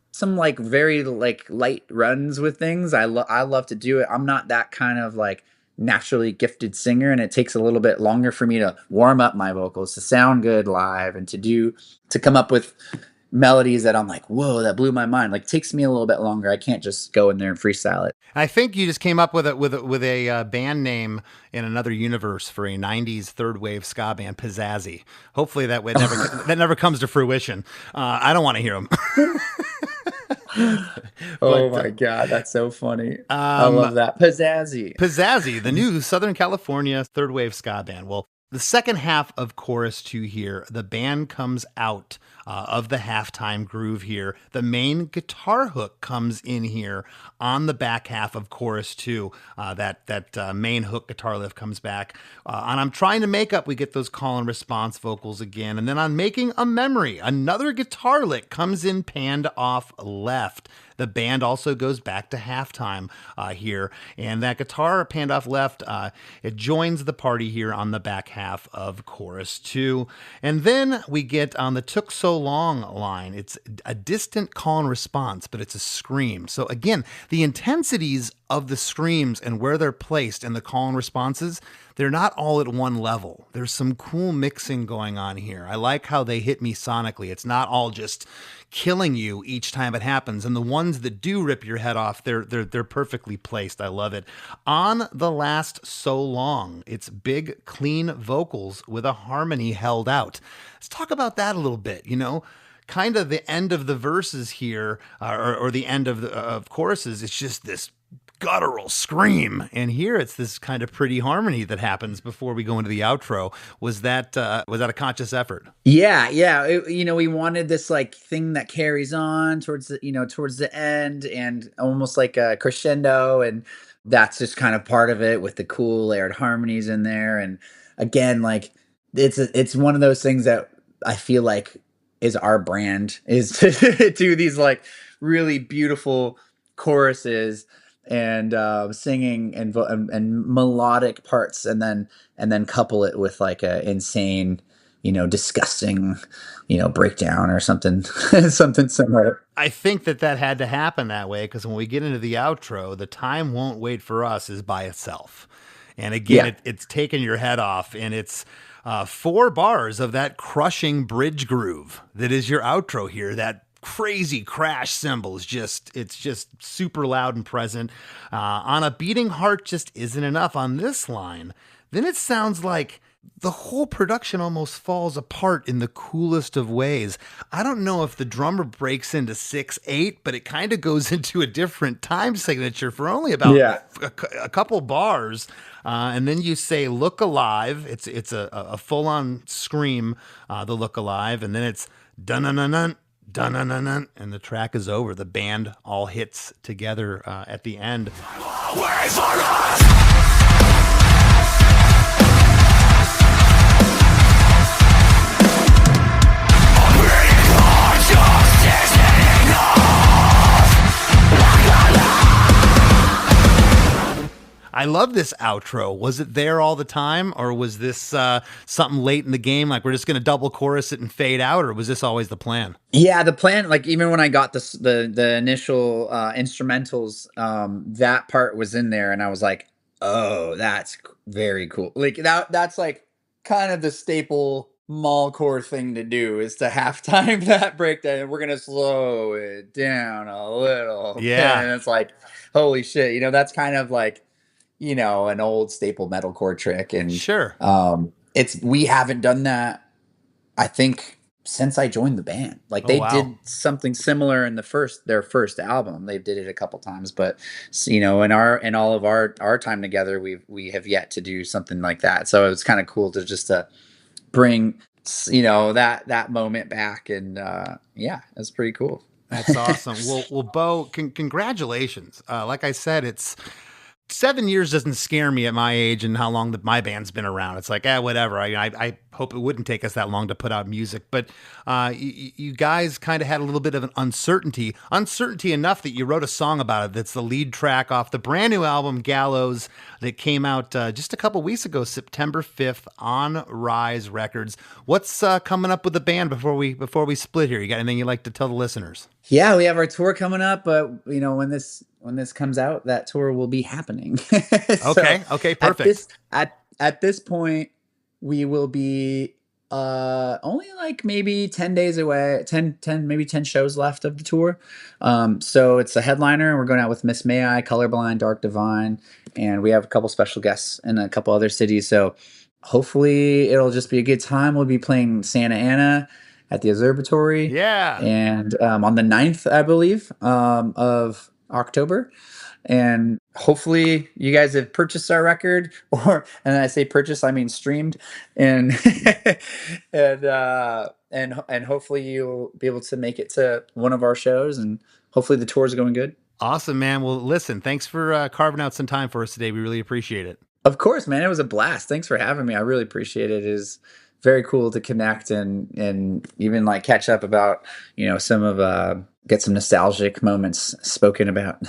some like very like light runs with things, I love to do it. I'm not that kind of like naturally gifted singer, and it takes a little bit longer for me to warm up my vocals to sound good live and to come up with melodies that I'm like, whoa, that blew my mind. Like, it takes me a little bit longer. I can't just go in there and freestyle it. I think you just came up with a band name in another universe for a 90s third wave ska band, Pizzazzy. Hopefully that never comes to fruition. I don't want to hear them. My God, that's so funny. I love that. Pizzazzy, the new Southern California third wave ska band. Well, the second half of chorus 2 here, the band comes out of the halftime groove here. The main guitar hook comes in here on the back half of chorus 2. That main hook guitar lift comes back. On I'm Trying to Make Up, we get those call and response vocals again. And then on Making a Memory, another guitar lick comes in panned off left. The band also goes back to halftime here. And that guitar panned off left, it joins the party here on the back half of chorus 2. And then we get on the Took So Long line. It's a distant call and response, but it's a scream. So again, the intensities of the screams and where they're placed and the call and responses, they're not all at one level. There's some cool mixing going on here. I like how they hit me sonically. It's not all just killing you each time it happens. And the ones that do rip your head off, they're perfectly placed. I love it. On the last So Long, it's big, clean vocals with a harmony held out. Let's talk about that a little bit, kind of the end of the verses here, or the end of choruses. It's just this guttural scream. And here it's this kind of pretty harmony that happens before we go into the outro. Was that a conscious effort? Yeah. We wanted this like thing that carries on towards the end, and almost like a crescendo, and that's just kind of part of it with the cool layered harmonies in there. And again, like it's one of those things that I feel like is our brand, is to do these like really beautiful choruses and singing and melodic parts, and then couple it with like a insane, disgusting, breakdown or something, something similar. I think that had to happen that way, because when we get into the outro, the time won't wait for us is by itself. And again, it's taking your head off, and it's 4 bars of that crushing bridge groove that is your outro here. That crazy crash cymbal is it's just super loud and present. On a beating heart just isn't enough on this line. Then it sounds like the whole production almost falls apart in the coolest of ways. I don't know if the drummer breaks into 6/8, but it kind of goes into a different time signature for only about a couple bars. And then you say "Look Alive." It's a full-on scream, the "Look Alive," and then it's dun-dun-dun-dun, dun-dun-dun-dun, and the track is over. The band all hits together at the end. Wait for us! I love this outro. Was it there all the time, or was this something late in the game? Like, we're just going to double chorus it and fade out, or was this always the plan? Yeah, the plan, like even when I got the initial instrumentals, that part was in there, and I was like, oh, that's very cool. Like that's like kind of the staple mallcore thing to do, is to halftime that breakdown, and we're gonna slow it down a little. Yeah, and it's like, holy shit, that's kind of like, an old staple metalcore trick. And sure, we haven't done that, I think, since I joined the band. Like they did something similar in their first album. They did it a couple times, but in all of our time together, we have yet to do something like that. So it was kind of cool to bring that moment back, and it's pretty cool. That's awesome. Well, Beau, congratulations. Like I said, it's 7 years doesn't scare me at my age and how long my band's been around. It's like, whatever. I hope it wouldn't take us that long to put out music. But you guys kind of had a little bit of an uncertainty enough that you wrote a song about it. That's the lead track off the brand new album, Gallows, that came out just a couple weeks ago, September 5th on Rise Records. What's coming up with the band before we split here? You got anything you'd like to tell the listeners? Yeah, we have our tour coming up, but when this comes out, that tour will be happening. Okay, perfect. At this point, we will be only like maybe 10 days away, 10 shows left of the tour. So it's a headliner, and we're going out with Miss May I, Colorblind, Dark Divine, and we have a couple special guests in a couple other cities. So hopefully it'll just be a good time. We'll be playing Santa Ana at the Observatory. Yeah. And on the 9th, I believe, of October. And hopefully you guys have purchased our record, and I say purchase, I mean streamed, and and hopefully you'll be able to make it to one of our shows, and hopefully the tour's going good. Awesome, man. Well, listen, thanks for carving out some time for us today. We really appreciate it. Of course, man. It was a blast. Thanks for having me. I really appreciate it. It is very cool to connect and even like catch up about, some of get some nostalgic moments spoken about.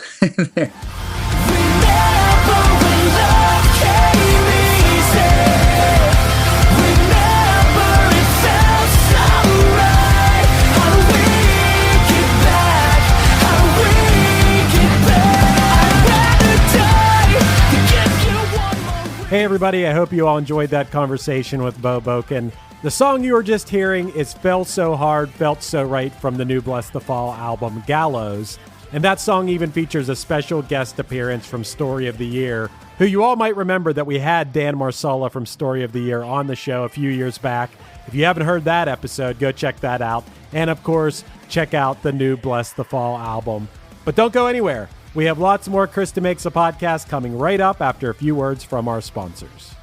Hey everybody, I hope you all enjoyed that conversation with Beau Bokan. The song you were just hearing is Fell So Hard, Felt So Right from the new Bless the Fall album, Gallows. And that song even features a special guest appearance from Story of the Year, who you all might remember that we had Dan Marsala from Story of the Year on the show a few years back. If you haven't heard that episode, go check that out. And of course, check out the new Bless the Fall album. But don't go anywhere. We have lots more Chris DeMakes a Podcast coming right up after a few words from our sponsors.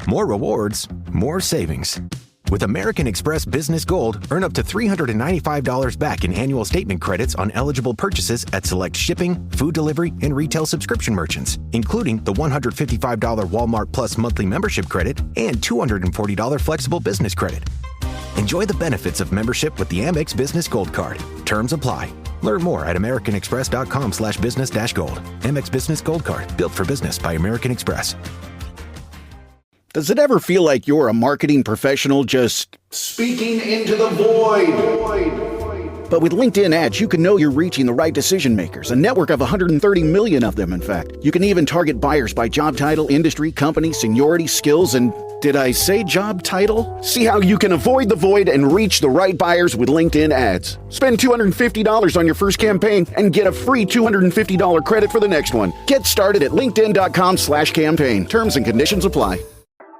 More rewards, more savings. With American Express Business Gold, earn up to $395 back in annual statement credits on eligible purchases at select shipping, food delivery, and retail subscription merchants, including the $155 Walmart Plus monthly membership credit and $240 flexible business credit. Enjoy the benefits of membership with the Amex Business Gold Card. Terms apply. Learn more at americanexpress.com/business-gold. Amex Business Gold Card. Built for business by American Express. Does it ever feel like you're a marketing professional just speaking into the void? But with LinkedIn ads, you can know you're reaching the right decision makers, a network of 130 million of them, in fact. You can even target buyers by job title, industry, company, seniority, skills, and did I say job title? See how you can avoid the void and reach the right buyers with LinkedIn ads. Spend $250 on your first campaign and get a free $250 credit for the next one. Get started at linkedin.com/campaign. Terms and conditions apply.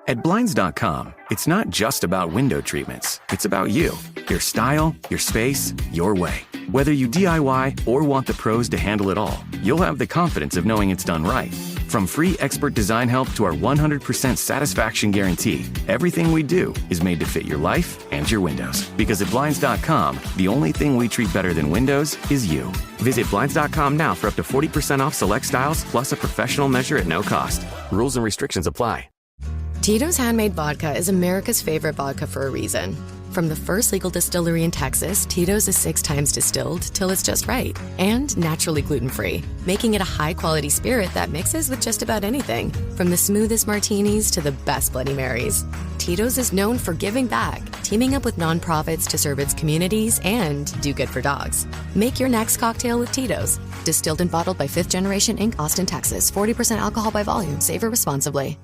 At Blinds.com, it's not just about window treatments. It's about you, your style, your space, your way. Whether you DIY or want the pros to handle it all, you'll have the confidence of knowing it's done right. From free expert design help to our 100% satisfaction guarantee, everything we do is made to fit your life and your windows. Because at Blinds.com, the only thing we treat better than windows is you. Visit Blinds.com now for up to 40% off select styles plus a professional measure at no cost. Rules and restrictions apply. Tito's Handmade Vodka is America's favorite vodka for a reason. From the first legal distillery in Texas, Tito's is 6 times distilled till it's just right. And naturally gluten-free, making it a high-quality spirit that mixes with just about anything. From the smoothest martinis to the best Bloody Marys. Tito's is known for giving back, teaming up with nonprofits to serve its communities and do good for dogs. Make your next cocktail with Tito's. Distilled and bottled by 5th Generation Inc., Austin, Texas. 40% alcohol by volume. Savor responsibly.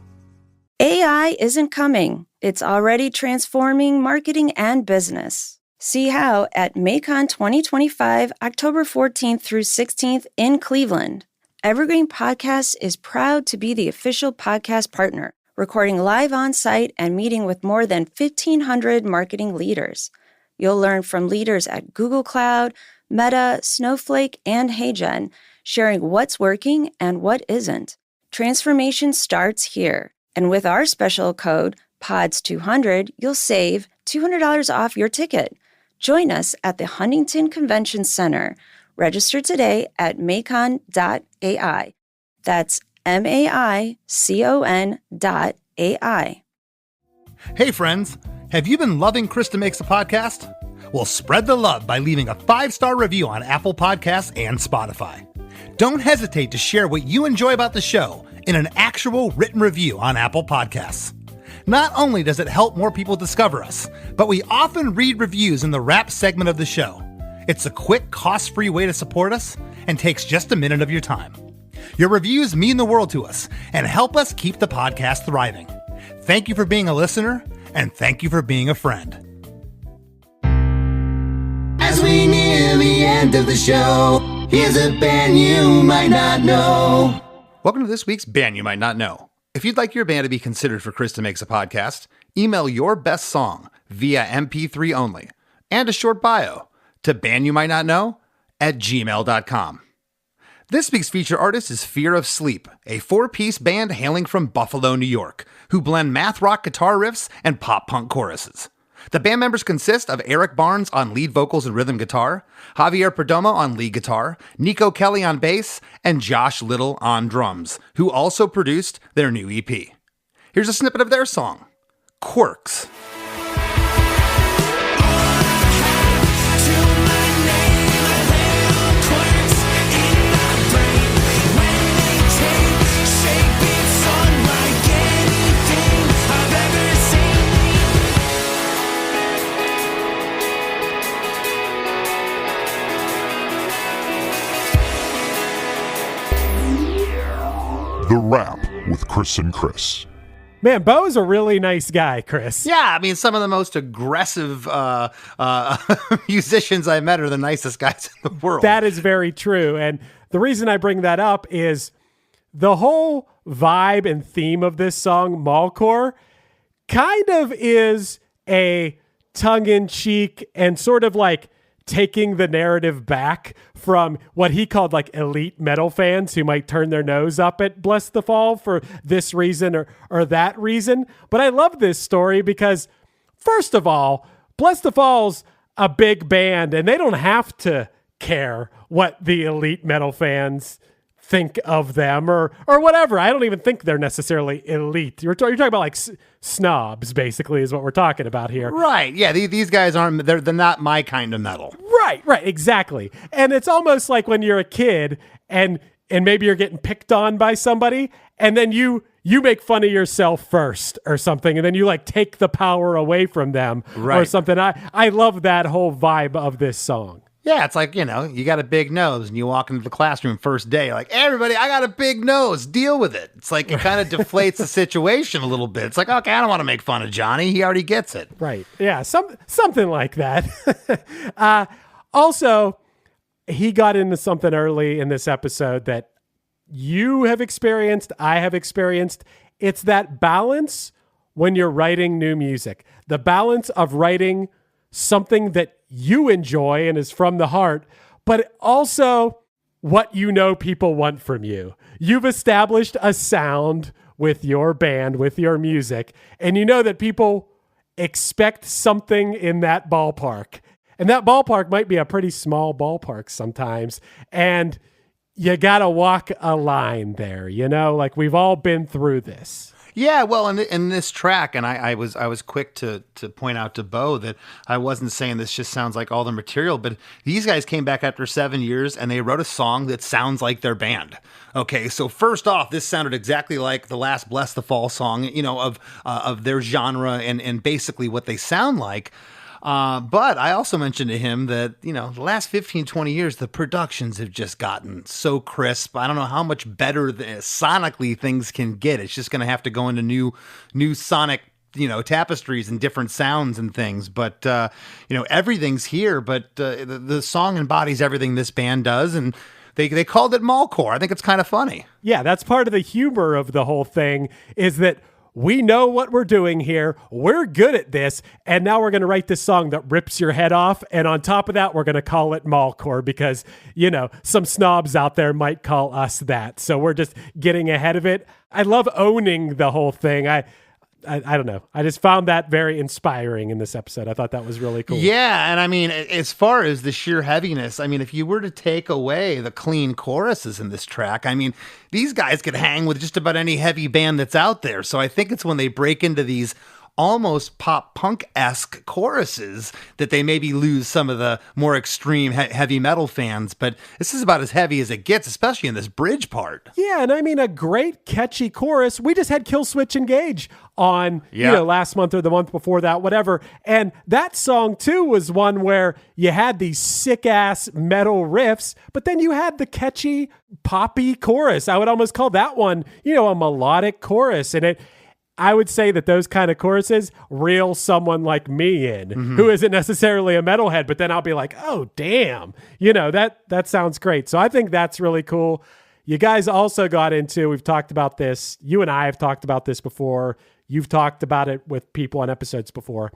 AI isn't coming. It's already transforming marketing and business. See how at MACON 2025, October 14th through 16th in Cleveland. Evergreen Podcasts is proud to be the official podcast partner, recording live on site and meeting with more than 1,500 marketing leaders. You'll learn from leaders at Google Cloud, Meta, Snowflake, and HeyGen, sharing what's working and what isn't. Transformation starts here. And with our special code, PODS200, you'll save $200 off your ticket. Join us at the Huntington Convention Center. Register today at macon.ai. That's MAICON.ai. Hey friends, have you been loving Chris DeMakes a Podcast? Well, spread the love by leaving a 5-star review on Apple Podcasts and Spotify. Don't hesitate to share what you enjoy about the show in an actual written review on Apple Podcasts. Not only does it help more people discover us, but we often read reviews in the wrap segment of the show. It's a quick, cost-free way to support us and takes just a minute of your time. Your reviews mean the world to us and help us keep the podcast thriving. Thank you for being a listener, and thank you for being a friend. As we near the end of the show, here's a band you might not know. Welcome to this week's Band You Might Not Know. If you'd like your band to be considered for Chris DeMakes a Podcast, email your best song via MP3 only and a short bio to bandyoumightnotknow@gmail.com. This week's feature artist is Fear of Sleep, a 4-piece band hailing from Buffalo, New York, who blend math rock guitar riffs and pop punk choruses. The band members consist of Eric Barnes on lead vocals and rhythm guitar, Javier Perdomo on lead guitar, Nico Kelly on bass, and Josh Little on drums, who also produced their new EP. Here's a snippet of their song, Quirks. The Wrap with Chris and Chris. Man, Beau's a really nice guy, Chris. Yeah, I mean, some of the most aggressive musicians I met are the nicest guys in the world. That is very true. And the reason I bring that up is the whole vibe and theme of this song, mallxcore, kind of is a tongue-in-cheek and sort of like taking the narrative back from what he called like elite metal fans who might turn their nose up at Bless the Fall for this reason or that reason. But I love this story because, first of all, Bless the Fall's a big band and they don't have to care what the elite metal fans think of them or whatever. I don't even think they're necessarily elite. You're talking about like snobs, basically, is what we're talking about here. Right. Yeah. These guys aren't, they're not my kind of metal. Right. Exactly. And it's almost like when you're a kid and maybe you're getting picked on by somebody and then you make fun of yourself first or something. And then you like take the power away from them or something. I love that whole vibe of this song. Yeah, it's like, you got a big nose and you walk into the classroom first day, like, everybody, I got a big nose, deal with it. It's like it kind of deflates the situation a little bit. It's like, okay, I don't want to make fun of Johnny. He already gets it. Right. Yeah, something like that. Also, he got into something early in this episode that you have experienced, I have experienced. It's that balance when you're writing new music. The balance of writing something that you enjoy and is from the heart, but also what people want from you. You've established a sound with your band, with your music, and you know that people expect something in that ballpark. And that ballpark might be a pretty small ballpark sometimes. And you got to walk a line there, like we've all been through this. Yeah, well, in this track, and I was quick to point out to Beau that I wasn't saying this just sounds like all the material, but these guys came back after 7 years and they wrote a song that sounds like their band. Okay, so first off, this sounded exactly like the last Bless the Fall song, of their genre and basically what they sound like. But I also mentioned to him that, the last 15, 20 years, the productions have just gotten so crisp. I don't know how much better sonically things can get. It's just going to have to go into new sonic, tapestries and different sounds and things. But, everything's here. But the song embodies everything this band does. And they called it mallxcore. I think it's kind of funny. Yeah, that's part of the humor of the whole thing is that we know what we're doing here. We're good at this. And now we're going to write this song that rips your head off. And on top of that, we're going to call it mallxcore because, some snobs out there might call us that. So we're just getting ahead of it. I love owning the whole thing. I don't know. I just found that very inspiring in this episode. I thought that was really cool. Yeah, and I mean, as far as the sheer heaviness, I mean, if you were to take away the clean choruses in this track, I mean, these guys could hang with just about any heavy band that's out there. So I think it's when they break into these almost pop punk-esque choruses that they maybe lose some of the more extreme heavy metal fans. But this is about as heavy as it gets, especially in this bridge part. Yeah, and I mean, a great catchy chorus. We just had Kill Switch Engage on, last month or the month before that, whatever. And that song too was one where you had these sick-ass metal riffs, but then you had the catchy poppy chorus. I would almost call that one, a melodic chorus. And I would say that those kind of choruses reel someone like me in who isn't necessarily a metalhead, but then I'll be like, oh, damn, that sounds great. So I think that's really cool. You guys also got into, we've talked about this. You and I have talked about this before. You've talked about it with people on episodes before.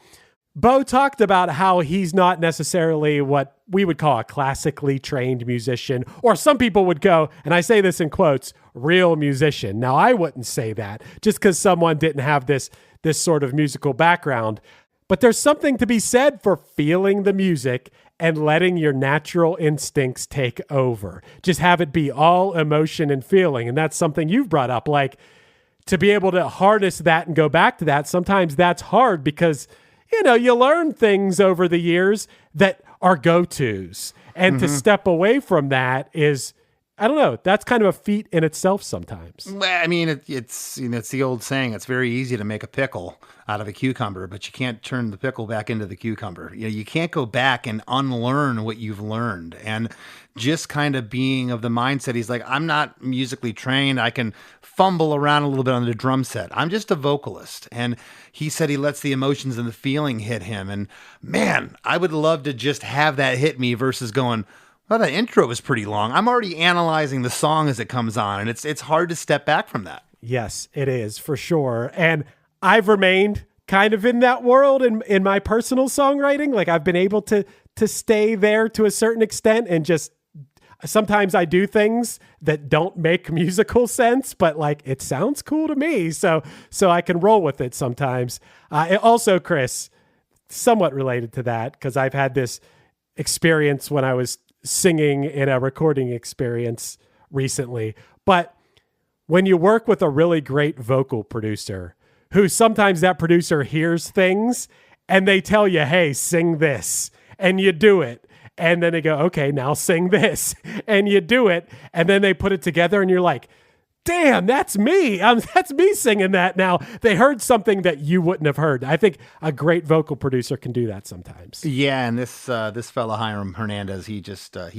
Beau talked about how he's not necessarily what we would call a classically trained musician, or some people would go, and I say this in quotes, real musician. Now, I wouldn't say that just because someone didn't have this sort of musical background, but there's something to be said for feeling the music and letting your natural instincts take over. Just have it be all emotion and feeling, and that's something you've brought up, like to be able to harness that and go back to that. Sometimes that's hard because you learn things over the years that are go-tos. And to step away from that is, I don't know, that's kind of a feat in itself sometimes. Well, I mean, it's the old saying, it's very easy to make a pickle out of a cucumber, but you can't turn the pickle back into the cucumber. You can't go back and unlearn what you've learned. And just kind of being of the mindset, he's like, I'm not musically trained. I can fumble around a little bit on the drum set. I'm just a vocalist. And he said he lets the emotions and the feeling hit him. And man, I would love to just have that hit me versus going, well, the intro is pretty long. I'm already analyzing the song as it comes on, and it's hard to step back from that. Yes, it is, for sure. And I've remained kind of in that world in my personal songwriting. Like I've been able to to stay there to a certain extent, and just sometimes I do things that don't make musical sense, but like it sounds cool to me. So I can roll with it sometimes. Also, Chris, somewhat related to that, because I've had this experience when I was singing in a recording experience recently. But when you work with a really great vocal producer, who sometimes that producer hears things and they tell you, hey, sing this, and you do it. And then they go, okay, now sing this, and you do it. And then they put it together and you're like, damn, that's me. That's me singing that now. They heard something that you wouldn't have heard. I think a great vocal producer can do that sometimes. Yeah, and this fella, Hiram Hernandez, he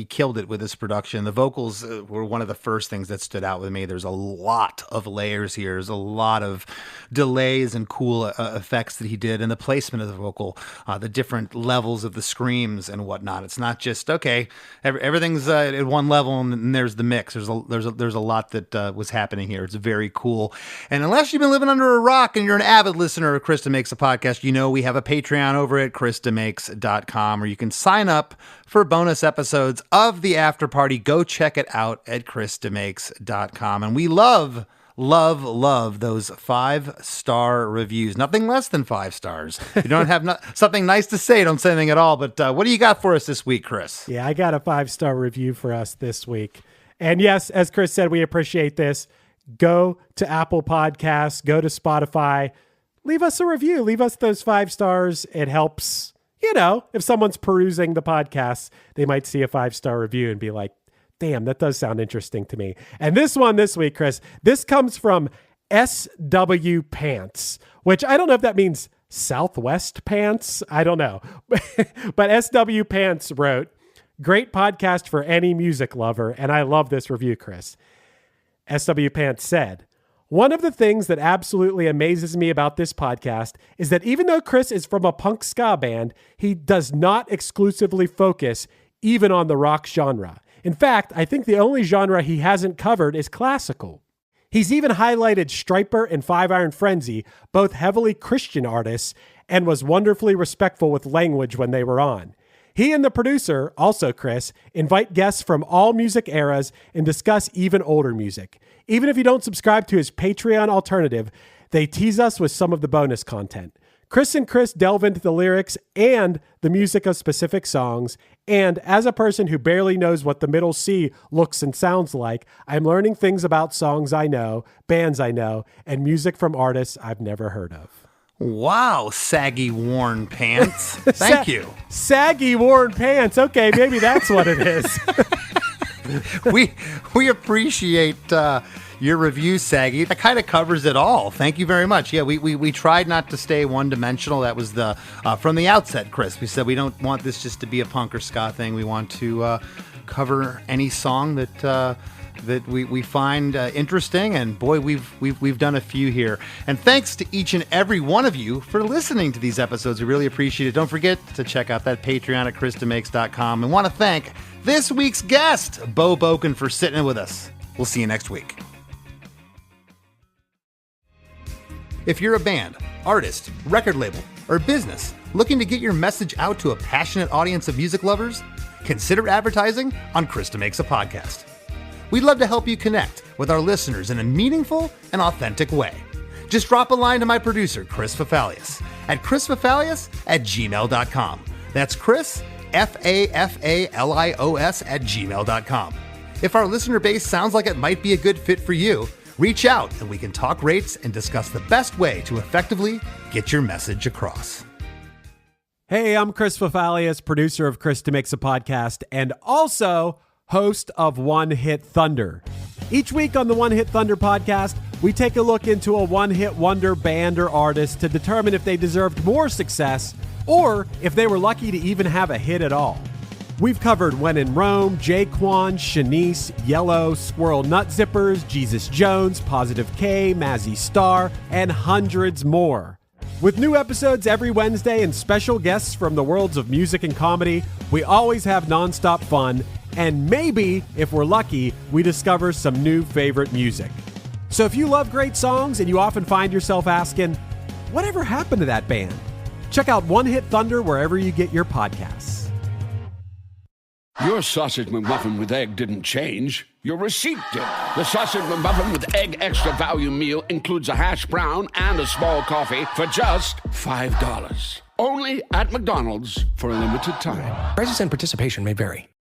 killed it with his production. The vocals were one of the first things that stood out with me. There's a lot of layers here. There's a lot of delays and cool effects that he did, and the placement of the vocal, the different levels of the screams and whatnot. It's not just, okay, everything's at one level and there's the mix. There's a lot that was happening here. It's very cool. And unless you've been living under a rock and you're an avid listener of Chris DeMakes a podcast, you know we have a Patreon over at chrisdemakes.com where you can sign up for bonus episodes of the After Party. Go check it out at chrisdemakes.com. And we love those 5-star reviews. Nothing less than 5 stars. If you don't have something nice to say, don't say anything at all. But what do you got for us this week, Chris? Yeah, I got a 5-star review for us this week. And yes, as Chris said, we appreciate this. Go to Apple Podcasts, go to Spotify, leave us a review, leave us those 5 stars. It helps, if someone's perusing the podcast, they might see a 5-star review and be like, damn, that does sound interesting to me. And this one this week, Chris, this comes from SW Pants, which I don't know if that means Southwest Pants. I don't know. But SW Pants wrote, great podcast for any music lover, and I love this review, Chris. SW Pants said, one of the things that absolutely amazes me about this podcast is that even though Chris is from a punk ska band, he does not exclusively focus even on the rock genre. In fact, I think the only genre he hasn't covered is classical. He's even highlighted Stryper and Five Iron Frenzy, both heavily Christian artists, and was wonderfully respectful with language when they were on. He and the producer, also Chris, invite guests from all music eras and discuss even older music. Even if you don't subscribe to his Patreon alternative, they tease us with some of the bonus content. Chris and Chris delve into the lyrics and the music of specific songs, and as a person who barely knows what the middle C looks and sounds like, I'm learning things about songs I know, bands I know, and music from artists I've never heard of. Wow, saggy worn pants. Thank you. Saggy worn pants. Okay, maybe that's what it is. we appreciate your review, Saggy. That kind of covers it all. Thank you very much. Yeah, we tried not to stay one-dimensional. That was the from the outset, Chris. We said we don't want this just to be a punk or ska thing. We want to cover any song that we find interesting, and boy, we've done a few here. And thanks to each and every one of you for listening to these episodes. We really appreciate it. Don't forget to check out that Patreon at chrisdemakes.com, and want to thank this week's guest, Beau Bokan, for sitting with us. We'll see you next week. If you're a band, artist, record label, or business looking to get your message out to a passionate audience of music lovers, consider advertising on Chris DeMakes a Podcast. We'd love to help you connect with our listeners in a meaningful and authentic way. Just drop a line to my producer, Chris Fafalius, at chrisfafalius@gmail.com. That's Chris, Fafalios @gmail.com. If our listener base sounds like it might be a good fit for you, reach out and we can talk rates and discuss the best way to effectively get your message across. Hey, I'm Chris Fafalius, producer of Chris DeMakes a Podcast, and also host of One Hit Thunder. Each week on the One Hit Thunder podcast, we take a look into a one-hit wonder band or artist to determine if they deserved more success or if they were lucky to even have a hit at all. We've covered When in Rome, Jaquan, Shanice, Yellow, Squirrel Nut Zippers, Jesus Jones, Positive K, Mazzy Star, and hundreds more. With new episodes every Wednesday and special guests from the worlds of music and comedy, we always have nonstop fun, and maybe, if we're lucky, we discover some new favorite music. So if you love great songs and you often find yourself asking, whatever happened to that band? Check out One Hit Thunder wherever you get your podcasts. Your sausage McMuffin with egg didn't change. Your receipt did. The sausage McMuffin with egg extra value meal includes a hash brown and a small coffee for just $5. Only at McDonald's for a limited time. Prices and participation may vary.